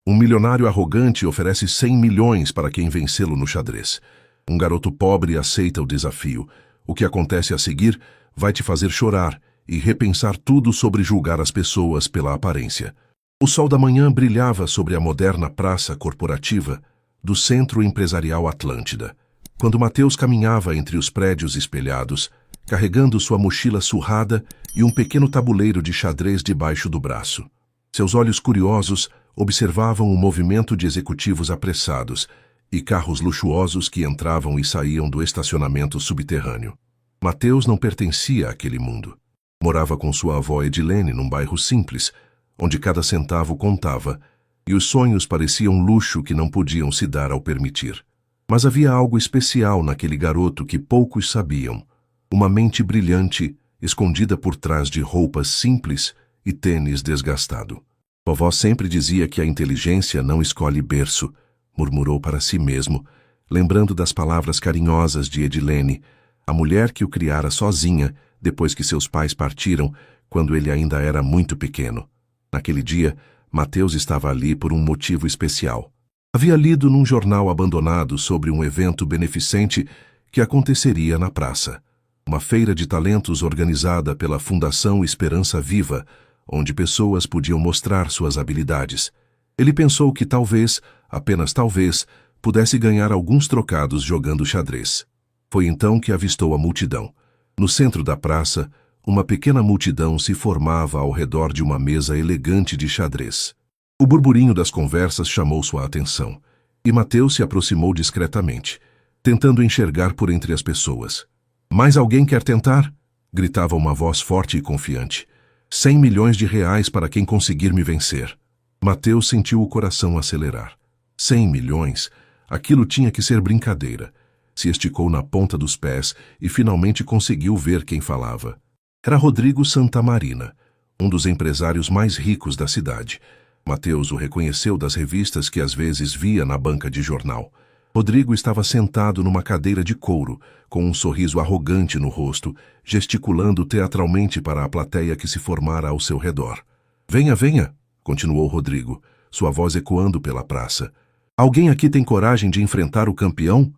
Um milionário arrogante oferece 100 milhões para quem vencê-lo no xadrez. Um garoto pobre aceita o desafio. O que acontece a seguir vai te fazer chorar e repensar tudo sobre julgar as pessoas pela aparência. O sol da manhã brilhava sobre a moderna praça corporativa do Centro Empresarial Atlântida, quando Mateus caminhava entre os prédios espelhados, carregando sua mochila surrada e um pequeno tabuleiro de xadrez debaixo do braço. Seus olhos curiosos observavam o movimento de executivos apressados e carros luxuosos que entravam e saíam do estacionamento subterrâneo. Mateus não pertencia àquele mundo. Morava com sua avó Edilene num bairro simples, onde cada centavo contava, e os sonhos pareciam luxo que não podiam se dar ao permitir. Mas havia algo especial naquele garoto que poucos sabiam. Uma mente brilhante, escondida por trás de roupas simples e tênis desgastado. Vovó sempre dizia que a inteligência não escolhe berço, murmurou para si mesmo, lembrando das palavras carinhosas de Edilene, a mulher que o criara sozinha depois que seus pais partiram, quando ele ainda era muito pequeno. Naquele dia, Mateus estava ali por um motivo especial. Havia lido num jornal abandonado sobre um evento beneficente que aconteceria na praça. Uma feira de talentos organizada pela Fundação Esperança Viva, onde pessoas podiam mostrar suas habilidades. Ele pensou que talvez, apenas talvez, pudesse ganhar alguns trocados jogando xadrez. Foi então que avistou a multidão. No centro da praça, uma pequena multidão se formava ao redor de uma mesa elegante de xadrez. O burburinho das conversas chamou sua atenção, e Mateus se aproximou discretamente, tentando enxergar por entre as pessoas. "Mais alguém quer tentar?" gritava uma voz forte e confiante. 100 milhões de reais para quem conseguir me vencer." Mateus sentiu o coração acelerar. 100 milhões? Aquilo tinha que ser brincadeira. Se esticou na ponta dos pés e finalmente conseguiu ver quem falava. Era Rodrigo Santamarina, um dos empresários mais ricos da cidade. Mateus o reconheceu das revistas que às vezes via na banca de jornal. Rodrigo estava sentado numa cadeira de couro, com um sorriso arrogante no rosto, gesticulando teatralmente para a plateia que se formara ao seu redor. "Venha, venha", continuou Rodrigo, sua voz ecoando pela praça. "Alguém aqui tem coragem de enfrentar o campeão?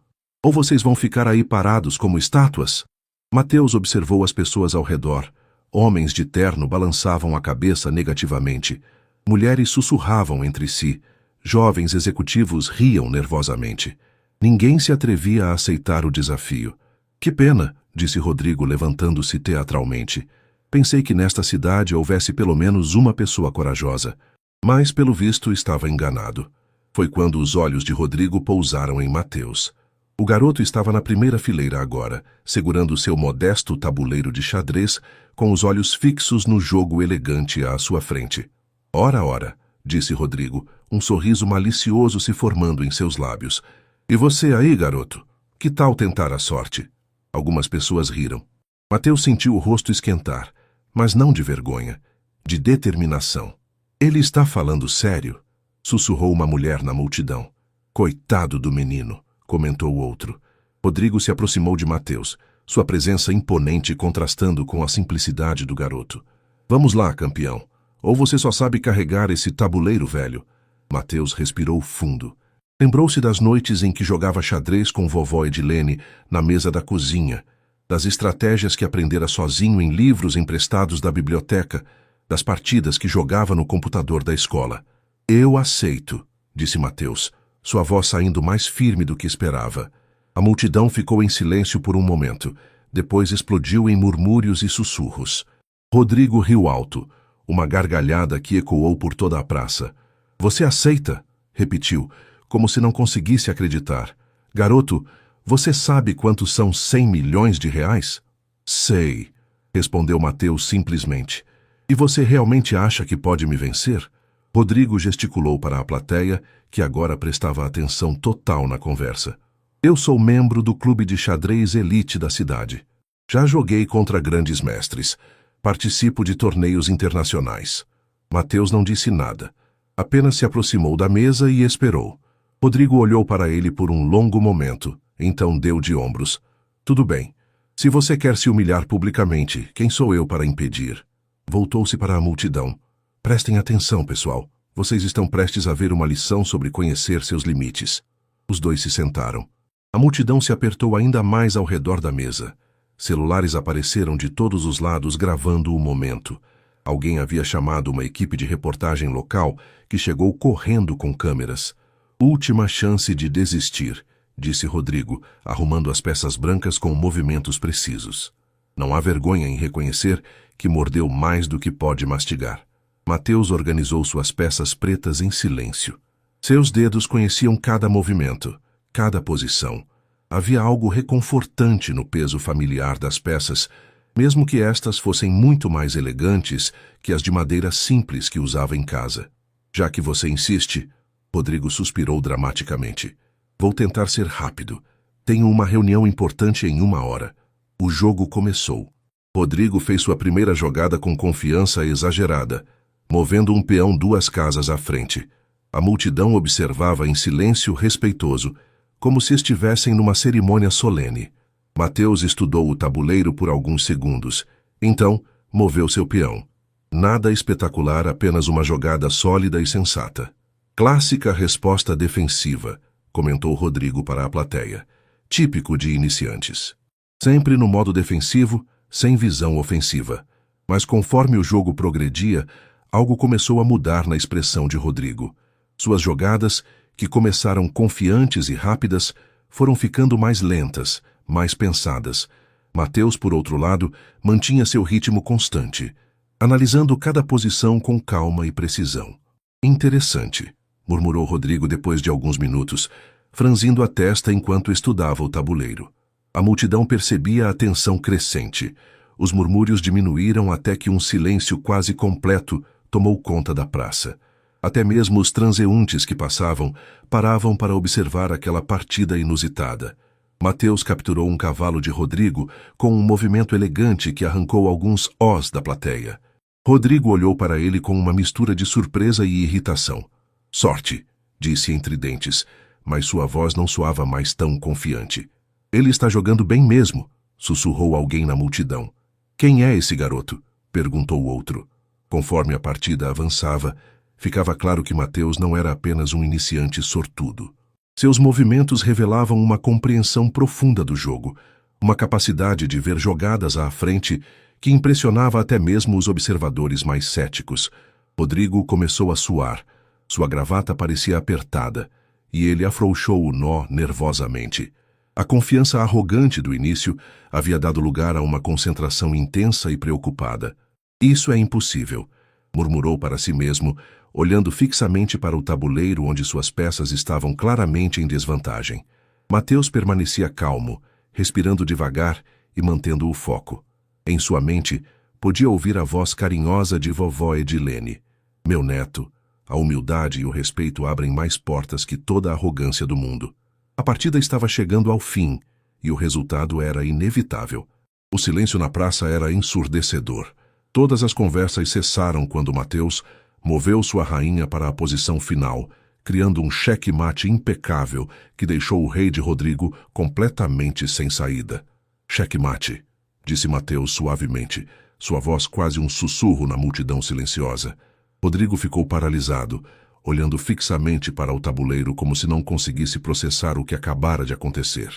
Ou vocês vão ficar aí parados como estátuas?" Mateus observou as pessoas ao redor. Homens de terno balançavam a cabeça negativamente. Mulheres sussurravam entre si. Jovens executivos riam nervosamente. Ninguém se atrevia a aceitar o desafio. "Que pena", disse Rodrigo, levantando-se teatralmente. "Pensei que nesta cidade houvesse pelo menos uma pessoa corajosa." Mas, pelo visto, estava enganado. Foi quando os olhos de Rodrigo pousaram em Mateus. O garoto estava na primeira fileira agora, segurando seu modesto tabuleiro de xadrez, com os olhos fixos no jogo elegante à sua frente. "Ora, ora", disse Rodrigo, um sorriso malicioso se formando em seus lábios. "E você aí, garoto? Que tal tentar a sorte?" Algumas pessoas riram. Mateus sentiu o rosto esquentar, mas não de vergonha, de determinação. "Ele está falando sério?" sussurrou uma mulher na multidão. "Coitado do menino", comentou o outro. Rodrigo se aproximou de Mateus, sua presença imponente contrastando com a simplicidade do garoto. "Vamos lá, campeão. Ou você só sabe carregar esse tabuleiro velho?" Mateus respirou fundo. Lembrou-se das noites em que jogava xadrez com vovó Edilene na mesa da cozinha, das estratégias que aprendera sozinho em livros emprestados da biblioteca, das partidas que jogava no computador da escola. "Eu aceito", disse Mateus, sua voz saindo mais firme do que esperava. A multidão ficou em silêncio por um momento, depois explodiu em murmúrios e sussurros. Rodrigo riu alto, uma gargalhada que ecoou por toda a praça. "Você aceita?", repetiu, como se não conseguisse acreditar. "Garoto, você sabe quantos são 100 milhões de reais?" "Sei", respondeu Mateus simplesmente. "E você realmente acha que pode me vencer?" Rodrigo gesticulou para a plateia, que agora prestava atenção total na conversa. "Eu sou membro do clube de xadrez elite da cidade. Já joguei contra grandes mestres. Participo de torneios internacionais." Mateus não disse nada. Apenas se aproximou da mesa e esperou. Rodrigo olhou para ele por um longo momento, então deu de ombros. "Tudo bem. Se você quer se humilhar publicamente, quem sou eu para impedir?" Voltou-se para a multidão. "Prestem atenção, pessoal. Vocês estão prestes a ver uma lição sobre conhecer seus limites. Os dois se sentaram. A multidão se apertou ainda mais ao redor da mesa. Celulares apareceram de todos os lados gravando o momento. Alguém havia chamado uma equipe de reportagem local que chegou correndo com câmeras. Última chance de desistir, disse Rodrigo, arrumando as peças brancas com movimentos precisos. Não há vergonha em reconhecer que mordeu mais do que pode mastigar. Mateus organizou suas peças pretas em silêncio. Seus dedos conheciam cada movimento, cada posição. Havia algo reconfortante no peso familiar das peças, mesmo que estas fossem muito mais elegantes que as de madeira simples que usava em casa. Já que você insiste, Rodrigo suspirou dramaticamente. Vou tentar ser rápido. Tenho uma reunião importante em 1 hora. O jogo começou. Rodrigo fez sua primeira jogada com confiança exagerada, movendo um peão 2 casas à frente. A multidão observava em silêncio respeitoso, como se estivessem numa cerimônia solene. Mateus estudou o tabuleiro por alguns segundos. Então, moveu seu peão. Nada espetacular, apenas uma jogada sólida e sensata. Clássica resposta defensiva, comentou Rodrigo para a plateia. Típico de iniciantes. Sempre no modo defensivo, sem visão ofensiva. Mas conforme o jogo progredia, algo começou a mudar na expressão de Rodrigo. Suas jogadas, que começaram confiantes e rápidas, foram ficando mais lentas, mais pensadas. Mateus, por outro lado, mantinha seu ritmo constante, analisando cada posição com calma e precisão. Interessante, murmurou Rodrigo depois de alguns minutos, franzindo a testa enquanto estudava o tabuleiro. A multidão percebia a tensão crescente. Os murmúrios diminuíram até que um silêncio quase completo tomou conta da praça. Até mesmo os transeuntes que passavam paravam para observar aquela partida inusitada. Mateus capturou um cavalo de Rodrigo com um movimento elegante que arrancou alguns ós da plateia. Rodrigo olhou para ele com uma mistura de surpresa e irritação. Sorte, disse entre dentes, mas sua voz não soava mais tão confiante. Ele está jogando bem mesmo, sussurrou alguém na multidão. Quem é esse garoto? Perguntou outro. Conforme a partida avançava, ficava claro que Mateus não era apenas um iniciante sortudo. Seus movimentos revelavam uma compreensão profunda do jogo, uma capacidade de ver jogadas à frente que impressionava até mesmo os observadores mais céticos. Rodrigo começou a suar. Sua gravata parecia apertada, e ele afrouxou o nó nervosamente. A confiança arrogante do início havia dado lugar a uma concentração intensa e preocupada. Isso é impossível, murmurou para si mesmo, olhando fixamente para o tabuleiro onde suas peças estavam claramente em desvantagem. Mateus permanecia calmo, respirando devagar e mantendo o foco. Em sua mente, podia ouvir a voz carinhosa de vovó Edilene. Meu neto, a humildade e o respeito abrem mais portas que toda a arrogância do mundo. A partida estava chegando ao fim, e o resultado era inevitável. O silêncio na praça era ensurdecedor. Todas as conversas cessaram quando Mateus moveu sua rainha para a posição final, criando um xeque-mate impecável que deixou o rei de Rodrigo completamente sem saída. Xeque-mate, disse Mateus suavemente, sua voz quase um sussurro na multidão silenciosa. Rodrigo ficou paralisado, olhando fixamente para o tabuleiro como se não conseguisse processar o que acabara de acontecer.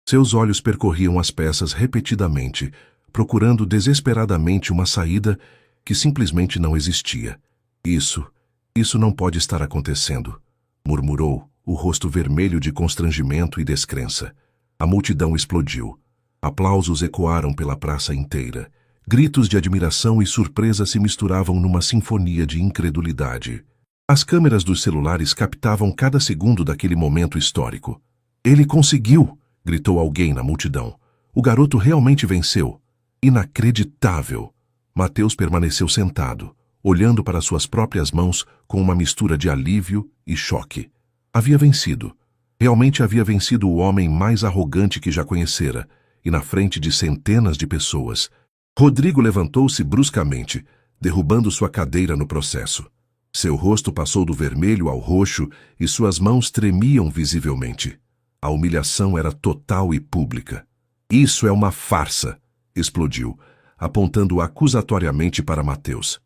Seus olhos percorriam as peças repetidamente, procurando desesperadamente uma saída que simplesmente não existia. Isso não pode estar acontecendo, murmurou, o rosto vermelho de constrangimento e descrença. A multidão explodiu. Aplausos ecoaram pela praça inteira. Gritos de admiração e surpresa se misturavam numa sinfonia de incredulidade. As câmeras dos celulares captavam cada segundo daquele momento histórico. Ele conseguiu! Gritou alguém na multidão. O garoto realmente venceu. Inacreditável! Mateus permaneceu sentado, olhando para suas próprias mãos com uma mistura de alívio e choque. Havia vencido. Realmente havia vencido o homem mais arrogante que já conhecera, e na frente de centenas de pessoas. Rodrigo levantou-se bruscamente, derrubando sua cadeira no processo. Seu rosto passou do vermelho ao roxo e suas mãos tremiam visivelmente. A humilhação era total e pública. Isso é uma farsa, explodiu, apontando acusatoriamente para Mateus.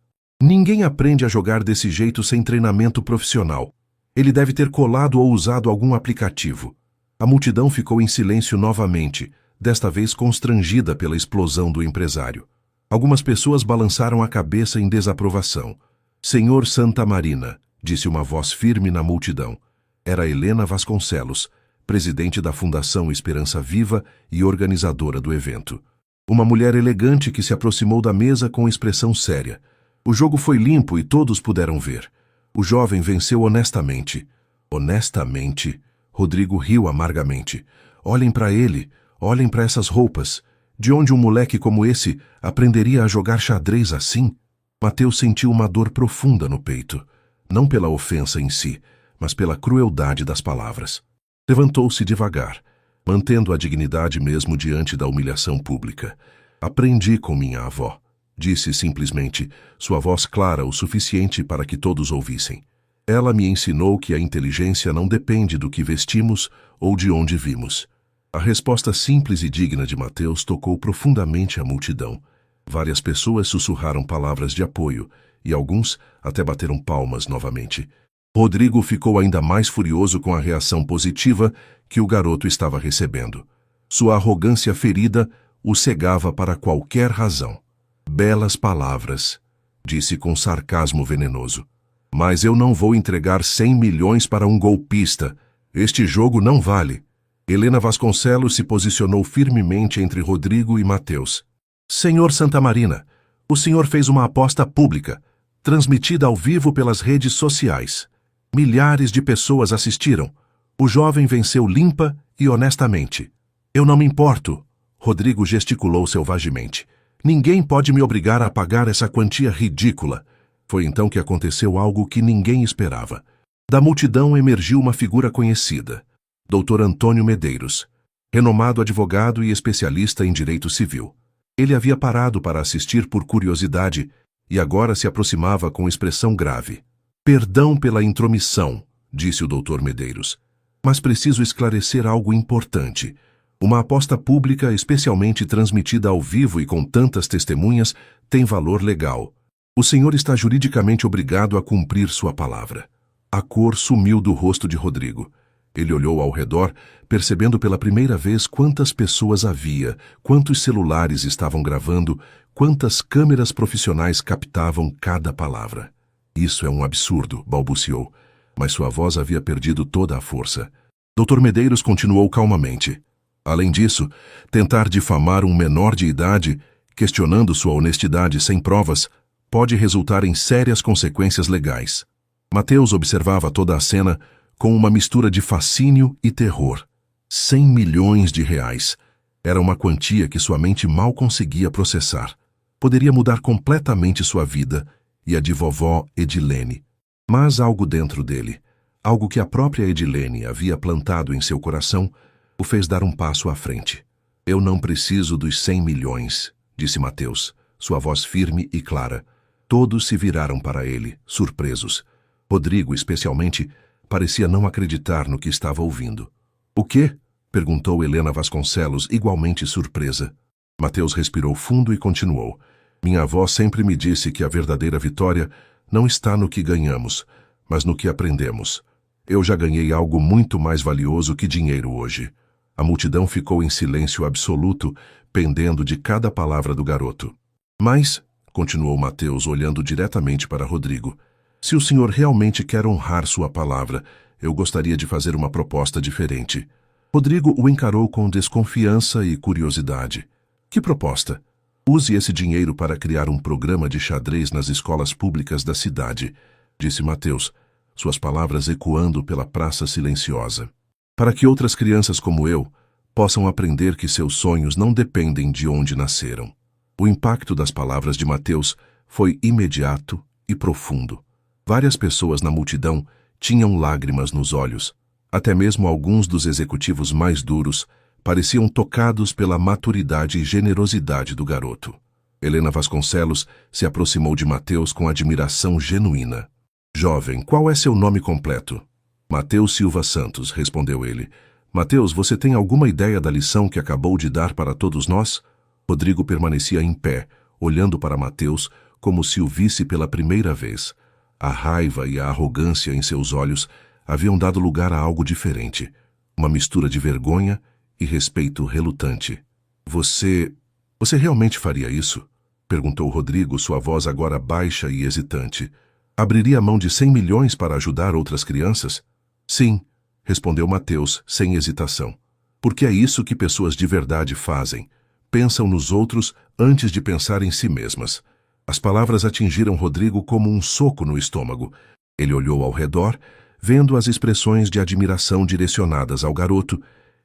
Ninguém aprende a jogar desse jeito sem treinamento profissional. Ele deve ter colado ou usado algum aplicativo. A multidão ficou em silêncio novamente, desta vez constrangida pela explosão do empresário. Algumas pessoas balançaram a cabeça em desaprovação. Senhor Santa Marina, disse uma voz firme na multidão. Era Helena Vasconcelos, presidente da Fundação Esperança Viva e organizadora do evento. Uma mulher elegante que se aproximou da mesa com expressão séria. O jogo foi limpo e todos puderam ver. O jovem venceu honestamente. Honestamente? Rodrigo riu amargamente. Olhem para ele, olhem para essas roupas. De onde um moleque como esse aprenderia a jogar xadrez assim? Mateus sentiu uma dor profunda no peito. Não pela ofensa em si, mas pela crueldade das palavras. Levantou-se devagar, mantendo a dignidade mesmo diante da humilhação pública. Aprendi com minha avó, disse simplesmente, sua voz clara o suficiente para que todos ouvissem. Ela me ensinou que a inteligência não depende do que vestimos ou de onde vimos. A resposta simples e digna de Mateus tocou profundamente a multidão. Várias pessoas sussurraram palavras de apoio, e alguns até bateram palmas novamente. Rodrigo ficou ainda mais furioso com a reação positiva que o garoto estava recebendo. Sua arrogância ferida o cegava para qualquer razão. Belas palavras, disse com sarcasmo venenoso. Mas eu não vou entregar 100 milhões para um golpista. Este jogo não vale. Helena Vasconcelos se posicionou firmemente entre Rodrigo e Mateus. Senhor Santa Marina, o senhor fez uma aposta pública, transmitida ao vivo pelas redes sociais. Milhares de pessoas assistiram. O jovem venceu limpa e honestamente. Eu não me importo. Rodrigo gesticulou selvagemente. Ninguém pode me obrigar a pagar essa quantia ridícula. Foi então que aconteceu algo que ninguém esperava. Da multidão emergiu uma figura conhecida. Dr. Antônio Medeiros, renomado advogado e especialista em direito civil. Ele havia parado para assistir por curiosidade e agora se aproximava com expressão grave. Perdão pela intromissão, disse o Dr. Medeiros, mas preciso esclarecer algo importante. Uma aposta pública, especialmente transmitida ao vivo e com tantas testemunhas, tem valor legal. O senhor está juridicamente obrigado a cumprir sua palavra. A cor sumiu do rosto de Rodrigo. Ele olhou ao redor, percebendo pela primeira vez quantas pessoas havia, quantos celulares estavam gravando, quantas câmeras profissionais captavam cada palavra. Isso é um absurdo, balbuciou, mas sua voz havia perdido toda a força. Dr. Medeiros continuou calmamente. Além disso, tentar difamar um menor de idade, questionando sua honestidade sem provas, pode resultar em sérias consequências legais. Mateus observava toda a cena com uma mistura de fascínio e terror. 100 milhões de reais. Era uma quantia que sua mente mal conseguia processar. Poderia mudar completamente sua vida e a de vovó Edilene. Mas algo dentro dele, algo que a própria Edilene havia plantado em seu coração, o fez dar um passo à frente. Eu não preciso dos 100 milhões, disse Mateus, sua voz firme e clara. Todos se viraram para ele, surpresos. Rodrigo, especialmente, parecia não acreditar no que estava ouvindo. O quê? Perguntou Helena Vasconcelos, igualmente surpresa. Mateus respirou fundo e continuou. Minha avó sempre me disse que a verdadeira vitória não está no que ganhamos, mas no que aprendemos. Eu já ganhei algo muito mais valioso que dinheiro hoje. A multidão ficou em silêncio absoluto, pendendo de cada palavra do garoto. Mas, continuou Mateus olhando diretamente para Rodrigo, se o senhor realmente quer honrar sua palavra, eu gostaria de fazer uma proposta diferente. Rodrigo o encarou com desconfiança e curiosidade. Que proposta? Use esse dinheiro para criar um programa de xadrez nas escolas públicas da cidade, disse Mateus, suas palavras ecoando pela praça silenciosa. Para que outras crianças como eu possam aprender que seus sonhos não dependem de onde nasceram. O impacto das palavras de Mateus foi imediato e profundo. Várias pessoas na multidão tinham lágrimas nos olhos. Até mesmo alguns dos executivos mais duros pareciam tocados pela maturidade e generosidade do garoto. Helena Vasconcelos se aproximou de Mateus com admiração genuína. Jovem, qual é seu nome completo? Mateus Silva Santos, respondeu ele. Mateus, você tem alguma ideia da lição que acabou de dar para todos nós? Rodrigo permanecia em pé, olhando para Mateus como se o visse pela primeira vez. A raiva e a arrogância em seus olhos haviam dado lugar a algo diferente, uma mistura de vergonha e respeito relutante. Você realmente faria isso? Perguntou Rodrigo, sua voz agora baixa e hesitante. Abriria mão de 100 milhões para ajudar outras crianças? Sim, respondeu Mateus, sem hesitação. Porque é isso que pessoas de verdade fazem. Pensam nos outros antes de pensar em si mesmas. As palavras atingiram Rodrigo como um soco no estômago. Ele olhou ao redor, vendo as expressões de admiração direcionadas ao garoto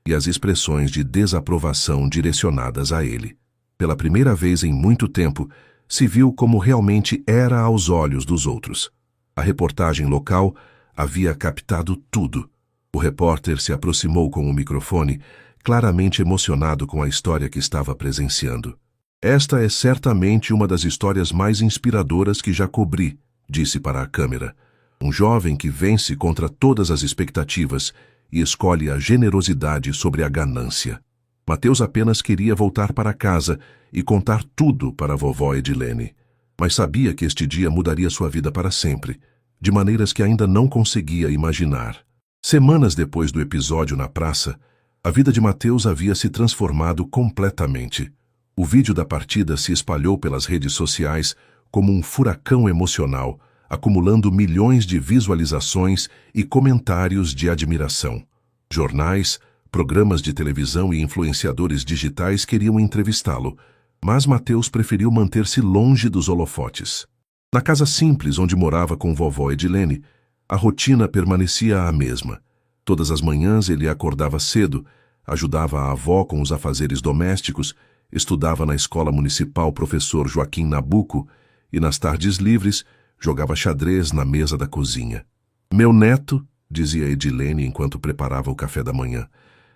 e as expressões de desaprovação direcionadas a ele. Pela primeira vez em muito tempo, se viu como realmente era aos olhos dos outros. A reportagem local havia captado tudo. O repórter se aproximou com o microfone, claramente emocionado com a história que estava presenciando. Esta é certamente uma das histórias mais inspiradoras que já cobri, disse para a câmera. Um jovem que vence contra todas as expectativas e escolhe a generosidade sobre a ganância. Mateus apenas queria voltar para casa e contar tudo para a vovó Edilene, mas sabia que este dia mudaria sua vida para sempre, de maneiras que ainda não conseguia imaginar. Semanas depois do episódio na praça, a vida de Mateus havia se transformado completamente. O vídeo da partida se espalhou pelas redes sociais como um furacão emocional, acumulando milhões de visualizações e comentários de admiração. Jornais, programas de televisão e influenciadores digitais queriam entrevistá-lo, mas Mateus preferiu manter-se longe dos holofotes. Na casa simples onde morava com vovó Edilene, a rotina permanecia a mesma. Todas as manhãs ele acordava cedo, ajudava a avó com os afazeres domésticos, estudava na escola municipal professor Joaquim Nabuco e, nas tardes livres, jogava xadrez na mesa da cozinha. Meu neto, dizia Edilene enquanto preparava o café da manhã,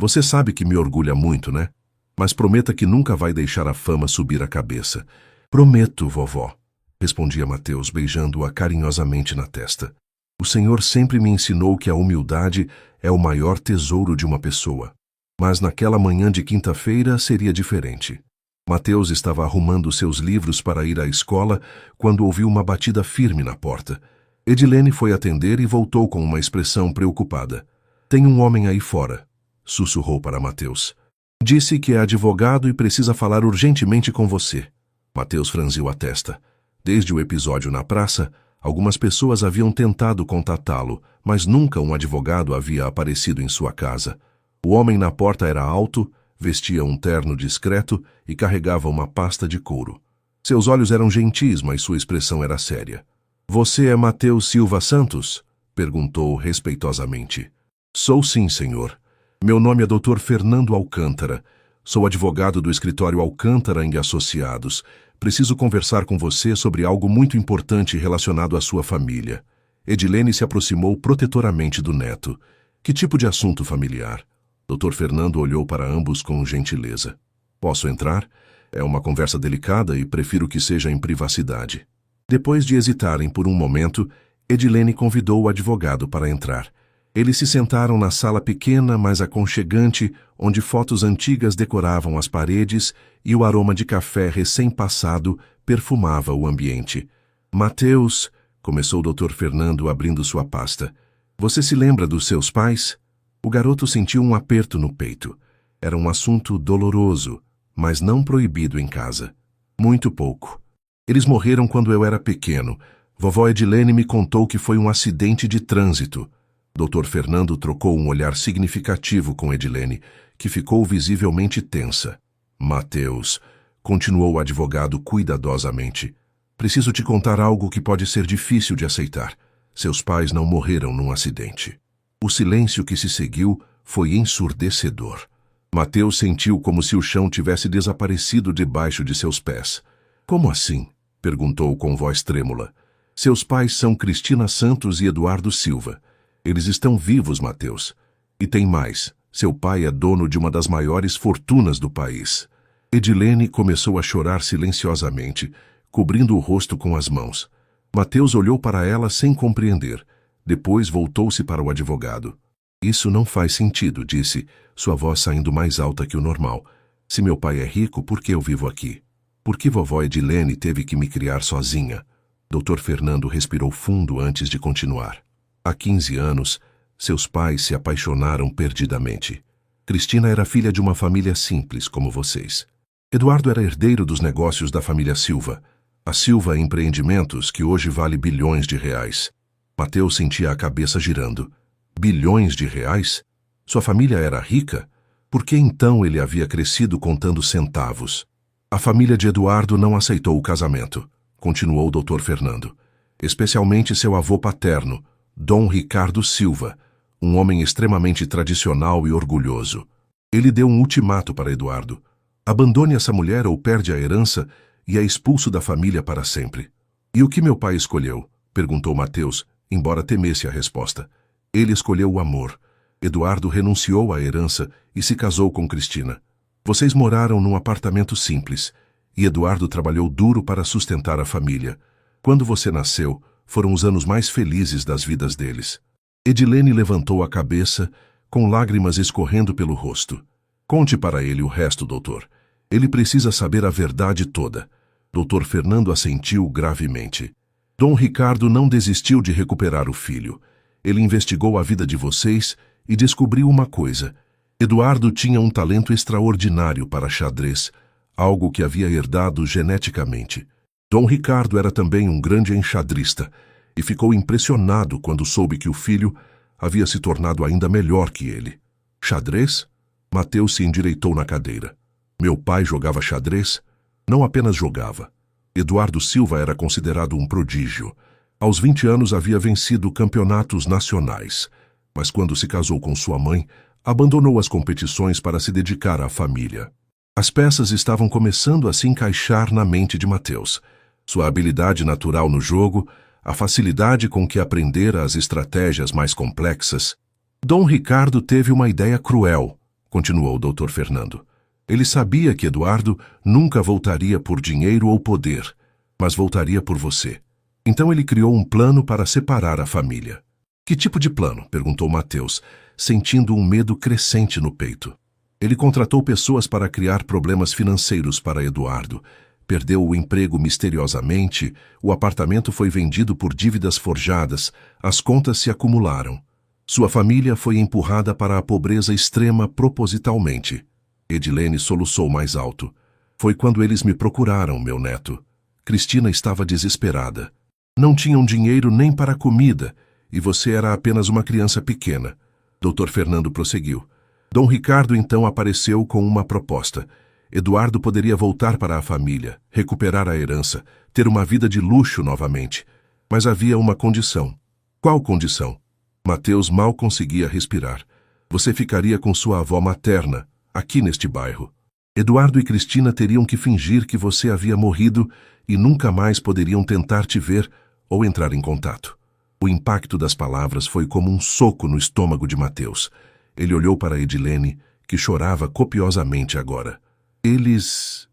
você sabe que me orgulha muito, né? Mas prometa que nunca vai deixar a fama subir a cabeça. Prometo, vovó, respondia Mateus, beijando-a carinhosamente na testa. O Senhor sempre me ensinou que a humildade é o maior tesouro de uma pessoa. Mas naquela manhã de quinta-feira seria diferente. Mateus estava arrumando seus livros para ir à escola quando ouviu uma batida firme na porta. Edilene foi atender e voltou com uma expressão preocupada. Tem um homem aí fora, sussurrou para Mateus. Disse que é advogado e precisa falar urgentemente com você. Mateus franziu a testa. Desde o episódio na praça, algumas pessoas haviam tentado contatá-lo, mas nunca um advogado havia aparecido em sua casa. O homem na porta era alto, vestia um terno discreto e carregava uma pasta de couro. Seus olhos eram gentis, mas sua expressão era séria. Você é Mateus Silva Santos? Perguntou respeitosamente. Sou sim, senhor. Meu nome é Dr. Fernando Alcântara. Sou advogado do escritório Alcântara e Associados. Preciso conversar com você sobre algo muito importante relacionado à sua família. Edilene se aproximou protetoramente do neto. Que tipo de assunto familiar? Dr. Fernando olhou para ambos com gentileza. Posso entrar? É uma conversa delicada e prefiro que seja em privacidade. Depois de hesitarem por um momento, Edilene convidou o advogado para entrar. Eles se sentaram na sala pequena, mas aconchegante, onde fotos antigas decoravam as paredes e o aroma de café recém-passado perfumava o ambiente. Mateus, começou o Dr. Fernando abrindo sua pasta. Você se lembra dos seus pais? O garoto sentiu um aperto no peito. Era um assunto doloroso, mas não proibido em casa. Muito pouco. Eles morreram quando eu era pequeno. Vovó Edilene me contou que foi um acidente de trânsito. Dr. Fernando trocou um olhar significativo com Edilene, que ficou visivelmente tensa. Mateus, continuou o advogado cuidadosamente, preciso te contar algo que pode ser difícil de aceitar. Seus pais não morreram num acidente. O silêncio que se seguiu foi ensurdecedor. Mateus sentiu como se o chão tivesse desaparecido debaixo de seus pés. Como assim? Perguntou com voz trêmula. Seus pais são Cristina Santos e Eduardo Silva. Eles estão vivos, Mateus. E tem mais. Seu pai é dono de uma das maiores fortunas do país. Edilene começou a chorar silenciosamente, cobrindo o rosto com as mãos. Mateus olhou para ela sem compreender. Depois voltou-se para o advogado. Isso não faz sentido, disse, sua voz saindo mais alta que o normal. Se meu pai é rico, por que eu vivo aqui? Por que vovó Edilene teve que me criar sozinha? Dr. Fernando respirou fundo antes de continuar. Há 15 anos, seus pais se apaixonaram perdidamente. Cristina era filha de uma família simples como vocês. Eduardo era herdeiro dos negócios da família Silva, a Silva Empreendimentos, que hoje vale bilhões de reais. Mateus sentia a cabeça girando. Bilhões de reais? Sua família era rica? Por que então ele havia crescido contando centavos? A família de Eduardo não aceitou o casamento, continuou o Dr. Fernando. Especialmente seu avô paterno, Dom Ricardo Silva, um homem extremamente tradicional e orgulhoso. Ele deu um ultimato para Eduardo. Abandone essa mulher ou perde a herança e é expulso da família para sempre. E o que meu pai escolheu? Perguntou Mateus, embora temesse a resposta. Ele escolheu o amor. Eduardo renunciou à herança e se casou com Cristina. Vocês moraram num apartamento simples, e Eduardo trabalhou duro para sustentar a família. Quando você nasceu, foram os anos mais felizes das vidas deles. Edilene levantou a cabeça, com lágrimas escorrendo pelo rosto. Conte para ele o resto, doutor. Ele precisa saber a verdade toda. Dr. Fernando assentiu gravemente. Dom Ricardo não desistiu de recuperar o filho. Ele investigou a vida de vocês e descobriu uma coisa. Eduardo tinha um talento extraordinário para xadrez, algo que havia herdado geneticamente. Dom Ricardo era também um grande enxadrista e ficou impressionado quando soube que o filho havia se tornado ainda melhor que ele. Xadrez? Mateus se endireitou na cadeira. Meu pai jogava xadrez? Não apenas jogava. Eduardo Silva era considerado um prodígio. Aos 20 anos havia vencido campeonatos nacionais, mas quando se casou com sua mãe, abandonou as competições para se dedicar à família. As peças estavam começando a se encaixar na mente de Mateus. Sua habilidade natural no jogo, a facilidade com que aprendera as estratégias mais complexas. Dom Ricardo teve uma ideia cruel, continuou o Dr. Fernando. Ele sabia que Eduardo nunca voltaria por dinheiro ou poder, mas voltaria por você. Então ele criou um plano para separar a família. Que tipo de plano? Perguntou Mateus, sentindo um medo crescente no peito. Ele contratou pessoas para criar problemas financeiros para Eduardo. Perdeu o emprego misteriosamente, o apartamento foi vendido por dívidas forjadas, as contas se acumularam. Sua família foi empurrada para a pobreza extrema propositalmente. Edilene soluçou mais alto. Foi quando eles me procuraram, meu neto. Cristina estava desesperada. Não tinham dinheiro nem para comida, e você era apenas uma criança pequena. Dr. Fernando prosseguiu. Dom Ricardo então apareceu com uma proposta. Eduardo poderia voltar para a família, recuperar a herança, ter uma vida de luxo novamente. Mas havia uma condição. Qual condição? Mateus mal conseguia respirar. Você ficaria com sua avó materna, aqui neste bairro. Eduardo e Cristina teriam que fingir que você havia morrido e nunca mais poderiam tentar te ver ou entrar em contato. O impacto das palavras foi como um soco no estômago de Mateus. Ele olhou para Edilene, que chorava copiosamente agora. Eles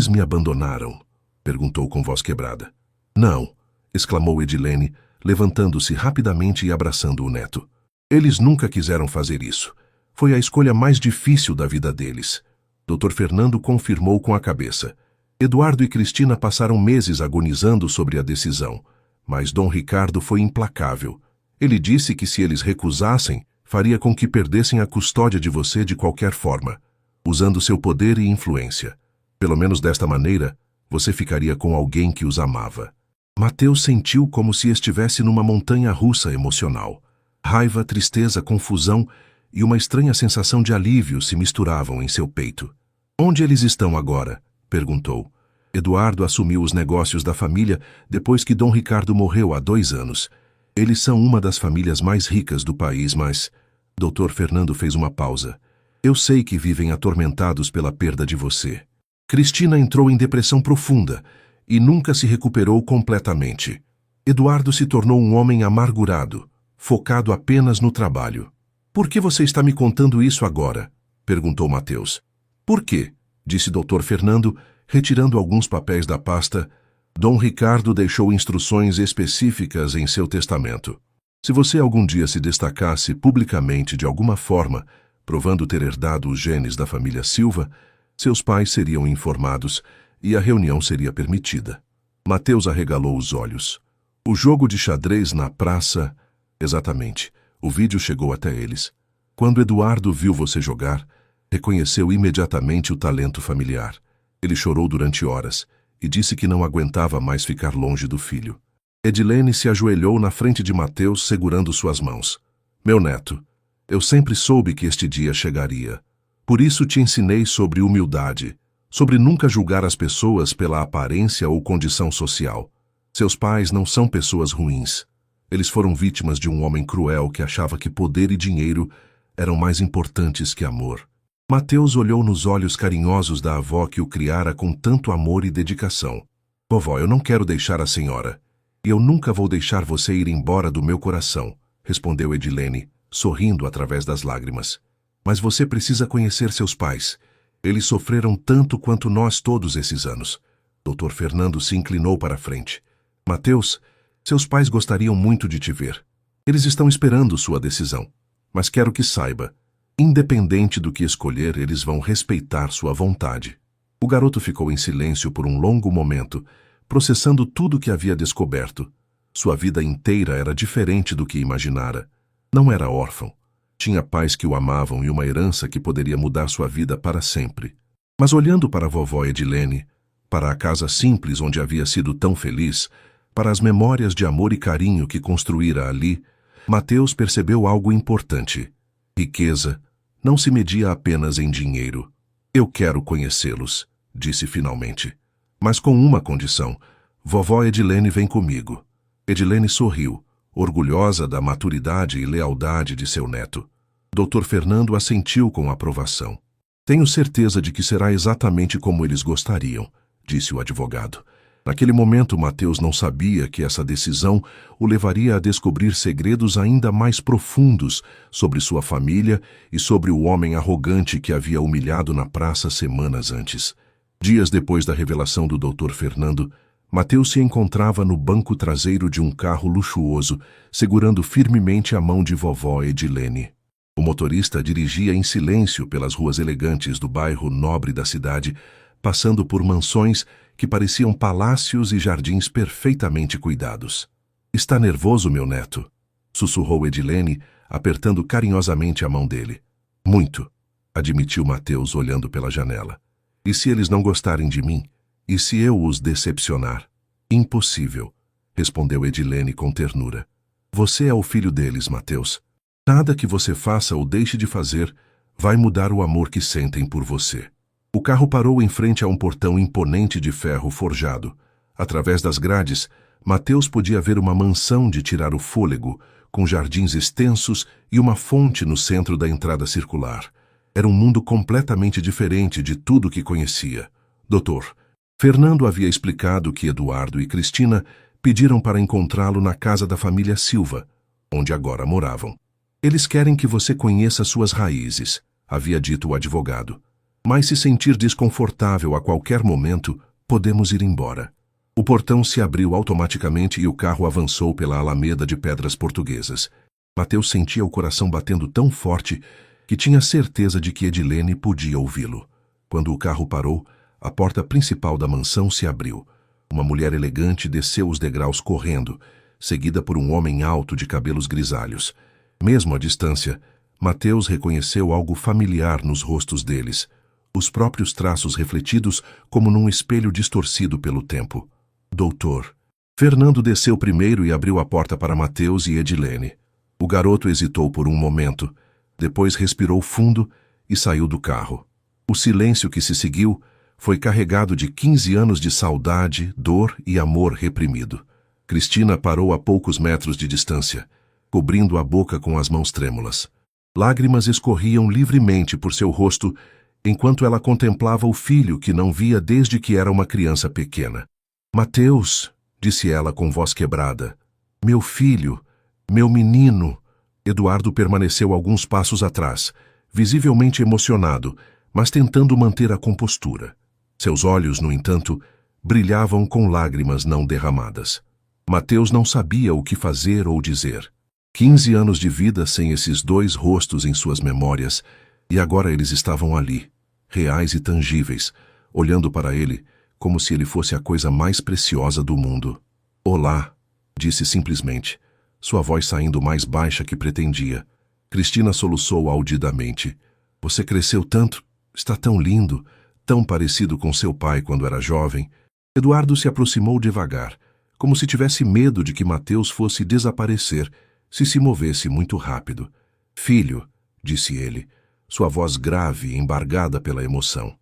me abandonaram? Perguntou com voz quebrada. Não, exclamou Edilene, levantando-se rapidamente e abraçando o neto. Eles nunca quiseram fazer isso. Foi a escolha mais difícil da vida deles. Dr. Fernando confirmou com a cabeça. Eduardo e Cristina passaram meses agonizando sobre a decisão, mas Dom Ricardo foi implacável. Ele disse que se eles recusassem, faria com que perdessem a custódia de você de qualquer forma, usando seu poder e influência. Pelo menos desta maneira, você ficaria com alguém que os amava. Mateus sentiu como se estivesse numa montanha-russa emocional. Raiva, tristeza, confusão e uma estranha sensação de alívio se misturavam em seu peito. Onde eles estão agora? Perguntou. Eduardo assumiu os negócios da família depois que Dom Ricardo morreu há 2 anos. Eles são uma das famílias mais ricas do país, mas... Dr. Fernando fez uma pausa. Eu sei que vivem atormentados pela perda de você. Cristina entrou em depressão profunda e nunca se recuperou completamente. Eduardo se tornou um homem amargurado, focado apenas no trabalho. Por que você está me contando isso agora? Perguntou Mateus. Por quê? Disse Dr. Fernando, retirando alguns papéis da pasta. Dom Ricardo deixou instruções específicas em seu testamento. Se você algum dia se destacasse publicamente de alguma forma, provando ter herdado os genes da família Silva, seus pais seriam informados e a reunião seria permitida. Mateus arregalou os olhos. O jogo de xadrez na praça... Exatamente. O vídeo chegou até eles. Quando Eduardo viu você jogar, reconheceu imediatamente o talento familiar. Ele chorou durante horas e disse que não aguentava mais ficar longe do filho. Edilene se ajoelhou na frente de Mateus, segurando suas mãos. Meu neto, eu sempre soube que este dia chegaria. Por isso te ensinei sobre humildade, sobre nunca julgar as pessoas pela aparência ou condição social. Seus pais não são pessoas ruins. Eles foram vítimas de um homem cruel que achava que poder e dinheiro eram mais importantes que amor. Mateus olhou nos olhos carinhosos da avó que o criara com tanto amor e dedicação. Vovó, eu não quero deixar a senhora. E eu nunca vou deixar você ir embora do meu coração, respondeu Edilene, sorrindo através das lágrimas. Mas você precisa conhecer seus pais. Eles sofreram tanto quanto nós todos esses anos. Dr. Fernando se inclinou para a frente. Mateus, seus pais gostariam muito de te ver. Eles estão esperando sua decisão. Mas quero que saiba, independente do que escolher, eles vão respeitar sua vontade. O garoto ficou em silêncio por um longo momento, processando tudo que havia descoberto. Sua vida inteira era diferente do que imaginara. Não era órfão. Tinha pais que o amavam e uma herança que poderia mudar sua vida para sempre. Mas olhando para a vovó Edilene, para a casa simples onde havia sido tão feliz, para as memórias de amor e carinho que construíra ali, Mateus percebeu algo importante. Riqueza não se media apenas em dinheiro. Eu quero conhecê-los, disse finalmente. Mas com uma condição. Vovó Edilene vem comigo. Edilene sorriu, orgulhosa da maturidade e lealdade de seu neto. Dr. Fernando assentiu com aprovação. Tenho certeza de que será exatamente como eles gostariam, disse o advogado. Naquele momento, Mateus não sabia que essa decisão o levaria a descobrir segredos ainda mais profundos sobre sua família e sobre o homem arrogante que havia humilhado na praça semanas antes. Dias depois da revelação do Dr. Fernando, Mateus se encontrava no banco traseiro de um carro luxuoso, segurando firmemente a mão de vovó Edilene. O motorista dirigia em silêncio pelas ruas elegantes do bairro nobre da cidade, passando por mansões que pareciam palácios e jardins perfeitamente cuidados. Está nervoso, meu neto? Sussurrou Edilene, apertando carinhosamente a mão dele. Muito, admitiu Mateus olhando pela janela. E se eles não gostarem de mim? E se eu os decepcionar? Impossível, respondeu Edilene com ternura. Você é o filho deles, Mateus. Nada que você faça ou deixe de fazer vai mudar o amor que sentem por você. O carro parou em frente a um portão imponente de ferro forjado. Através das grades, Mateus podia ver uma mansão de tirar o fôlego, com jardins extensos e uma fonte no centro da entrada circular. Era um mundo completamente diferente de tudo que conhecia. Doutor, Fernando havia explicado que Eduardo e Cristina pediram para encontrá-lo na casa da família Silva, onde agora moravam. Eles querem que você conheça suas raízes, havia dito o advogado. Mas se sentir desconfortável a qualquer momento, podemos ir embora. O portão se abriu automaticamente e o carro avançou pela alameda de pedras portuguesas. Mateus sentia o coração batendo tão forte que tinha certeza de que Edilene podia ouvi-lo. Quando o carro parou, a porta principal da mansão se abriu. Uma mulher elegante desceu os degraus correndo, seguida por um homem alto de cabelos grisalhos. Mesmo à distância, Mateus reconheceu algo familiar nos rostos deles, os próprios traços refletidos como num espelho distorcido pelo tempo. Doutor. Fernando desceu primeiro e abriu a porta para Mateus e Edilene. O garoto hesitou por um momento, depois respirou fundo e saiu do carro. O silêncio que se seguiu foi carregado de 15 anos de saudade, dor e amor reprimido. Cristina parou a poucos metros de distância, cobrindo a boca com as mãos trêmulas. Lágrimas escorriam livremente por seu rosto enquanto ela contemplava o filho que não via desde que era uma criança pequena. Mateus, disse ela com voz quebrada. Meu filho, meu menino. Eduardo permaneceu alguns passos atrás, visivelmente emocionado, mas tentando manter a compostura. Seus olhos, no entanto, brilhavam com lágrimas não derramadas. Mateus não sabia o que fazer ou dizer. 15 anos de vida sem esses dois rostos em suas memórias, e agora eles estavam ali, reais e tangíveis, olhando para ele, como se ele fosse a coisa mais preciosa do mundo. Olá, disse simplesmente, sua voz saindo mais baixa que pretendia. Cristina soluçou audidamente. Você cresceu tanto, está tão lindo, tão parecido com seu pai quando era jovem. Eduardo se aproximou devagar, como se tivesse medo de que Mateus fosse desaparecer se movesse muito rápido. Filho, disse ele, sua voz grave e embargada pela emoção.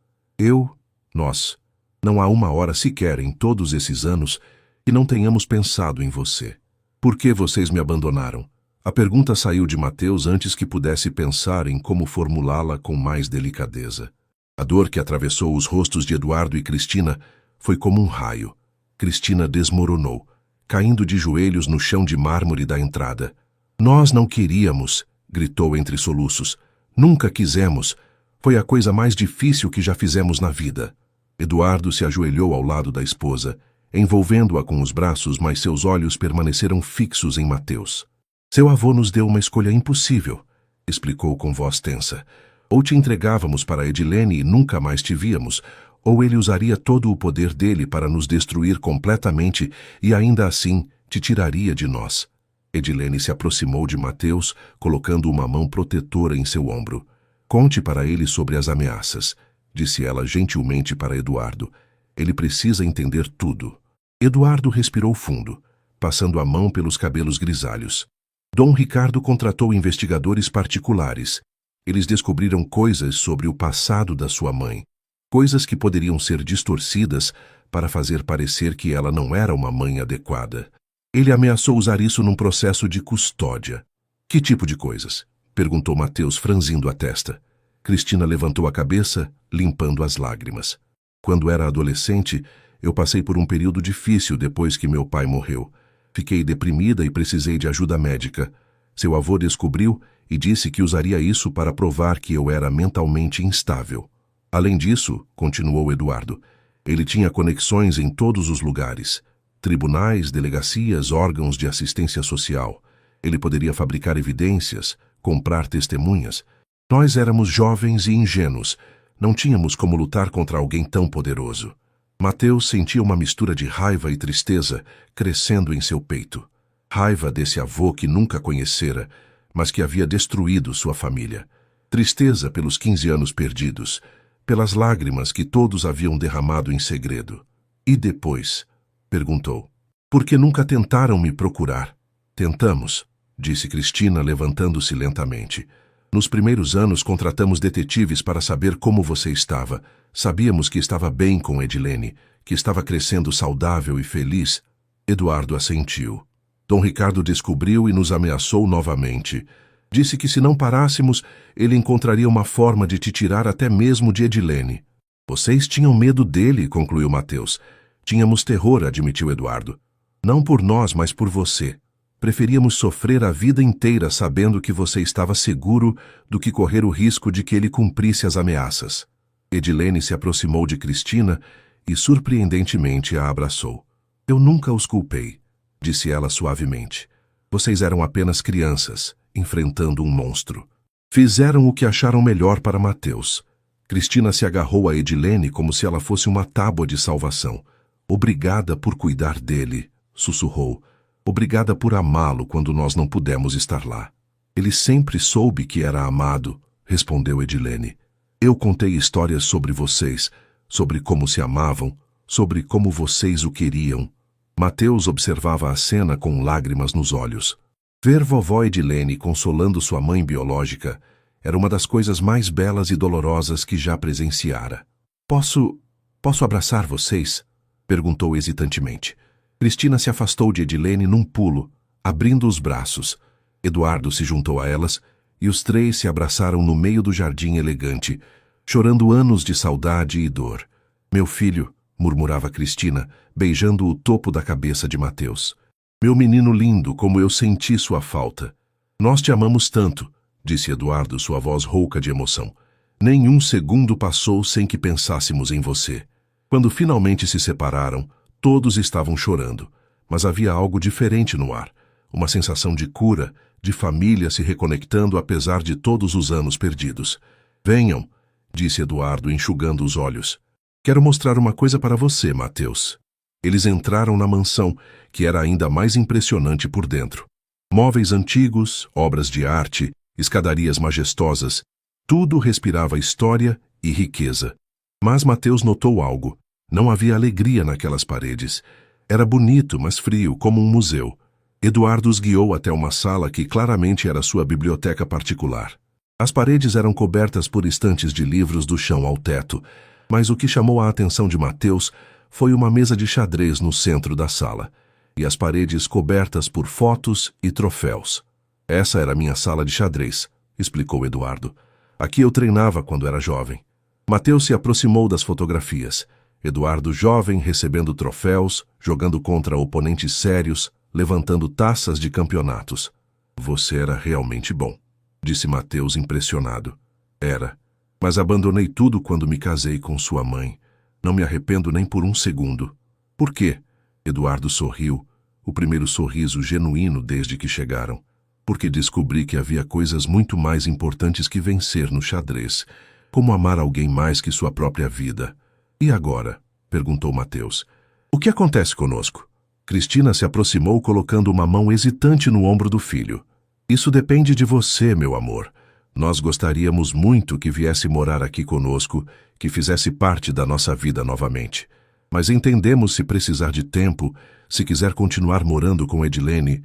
Nós, não há uma hora sequer em todos esses anos que não tenhamos pensado em você. Por que vocês me abandonaram? A pergunta saiu de Mateus antes que pudesse pensar em como formulá-la com mais delicadeza. A dor que atravessou os rostos de Eduardo e Cristina foi como um raio. Cristina desmoronou, caindo de joelhos no chão de mármore da entrada. Nós não queríamos, gritou entre soluços. Nunca quisemos. Foi a coisa mais difícil que já fizemos na vida. Eduardo se ajoelhou ao lado da esposa, envolvendo-a com os braços, mas seus olhos permaneceram fixos em Mateus. Seu avô nos deu uma escolha impossível, explicou com voz tensa. Ou te entregávamos para Edilene e nunca mais te víamos, ou ele usaria todo o poder dele para nos destruir completamente e ainda assim te tiraria de nós. Edilene se aproximou de Mateus, colocando uma mão protetora em seu ombro. Conte para ele sobre as ameaças, disse ela gentilmente para Eduardo. Ele precisa entender tudo. Eduardo respirou fundo, passando a mão pelos cabelos grisalhos. Dom Ricardo contratou investigadores particulares. Eles descobriram coisas sobre o passado da sua mãe, coisas que poderiam ser distorcidas para fazer parecer que ela não era uma mãe adequada. Ele ameaçou usar isso num processo de custódia. Que tipo de coisas? Perguntou Mateus, franzindo a testa. Cristina levantou a cabeça, limpando as lágrimas. Quando era adolescente, eu passei por um período difícil depois que meu pai morreu. Fiquei deprimida e precisei de ajuda médica. Seu avô descobriu e disse que usaria isso para provar que eu era mentalmente instável. Além disso, continuou Eduardo, ele tinha conexões em todos os lugares. Tribunais, delegacias, órgãos de assistência social. Ele poderia fabricar evidências, comprar testemunhas. Nós éramos jovens e ingênuos. Não tínhamos como lutar contra alguém tão poderoso. Mateus sentia uma mistura de raiva e tristeza crescendo em seu peito. Raiva desse avô que nunca conhecera, mas que havia destruído sua família. Tristeza pelos 15 anos perdidos, pelas lágrimas que todos haviam derramado em segredo. E depois? Perguntou. Por que nunca tentaram me procurar? Tentamos, disse Cristina, levantando-se lentamente. Nos primeiros anos contratamos detetives para saber como você estava. Sabíamos que estava bem com Edilene, que estava crescendo saudável e feliz. Eduardo assentiu. Dom Ricardo descobriu e nos ameaçou novamente. Disse que se não parássemos, ele encontraria uma forma de te tirar até mesmo de Edilene. Vocês tinham medo dele, concluiu Mateus. Tínhamos terror, admitiu Eduardo. Não por nós, mas por você. Preferíamos sofrer a vida inteira sabendo que você estava seguro do que correr o risco de que ele cumprisse as ameaças. Edilene se aproximou de Cristina e surpreendentemente a abraçou. Eu nunca os culpei, disse ela suavemente. Vocês eram apenas crianças, enfrentando um monstro. Fizeram o que acharam melhor para Mateus. Cristina se agarrou a Edilene como se ela fosse uma tábua de salvação. Obrigada por cuidar dele, sussurrou. Obrigada por amá-lo quando nós não pudemos estar lá. Ele sempre soube que era amado, respondeu Edilene. Eu contei histórias sobre vocês, sobre como se amavam, sobre como vocês o queriam. Mateus observava a cena com lágrimas nos olhos. Ver vovó Edilene consolando sua mãe biológica era uma das coisas mais belas e dolorosas que já presenciara. Posso abraçar vocês? Perguntou hesitantemente. Cristina se afastou de Edilene num pulo, abrindo os braços. Eduardo se juntou a elas e os três se abraçaram no meio do jardim elegante, chorando anos de saudade e dor. Meu filho, murmurava Cristina, beijando o topo da cabeça de Mateus. Meu menino lindo, como eu senti sua falta. Nós te amamos tanto, disse Eduardo, sua voz rouca de emoção. Nenhum segundo passou sem que pensássemos em você. Quando finalmente se separaram, todos estavam chorando, mas havia algo diferente no ar, uma sensação de cura, de família se reconectando apesar de todos os anos perdidos. Venham, disse Eduardo, enxugando os olhos. Quero mostrar uma coisa para você, Mateus. Eles entraram na mansão, que era ainda mais impressionante por dentro. Móveis antigos, obras de arte, escadarias majestosas, tudo respirava história e riqueza. Mas Mateus notou algo. Não havia alegria naquelas paredes. Era bonito, mas frio, como um museu. Eduardo os guiou até uma sala que claramente era sua biblioteca particular. As paredes eram cobertas por estantes de livros do chão ao teto, mas o que chamou a atenção de Mateus foi uma mesa de xadrez no centro da sala, e as paredes cobertas por fotos e troféus. Essa era minha sala de xadrez, explicou Eduardo. Aqui eu treinava quando era jovem. Mateus se aproximou das fotografias. Eduardo jovem recebendo troféus, jogando contra oponentes sérios, levantando taças de campeonatos. Você era realmente bom, disse Mateus impressionado. Era, mas abandonei tudo quando me casei com sua mãe. Não me arrependo nem por um segundo. Por quê? Eduardo sorriu, o primeiro sorriso genuíno desde que chegaram. Porque descobri que havia coisas muito mais importantes que vencer no xadrez, como amar alguém mais que sua própria vida. E agora? Perguntou Mateus. O que acontece conosco? Cristina se aproximou colocando uma mão hesitante no ombro do filho. Isso depende de você, meu amor. Nós gostaríamos muito que viesse morar aqui conosco, que fizesse parte da nossa vida novamente. Mas entendemos se precisar de tempo, se quiser continuar morando com Edilene.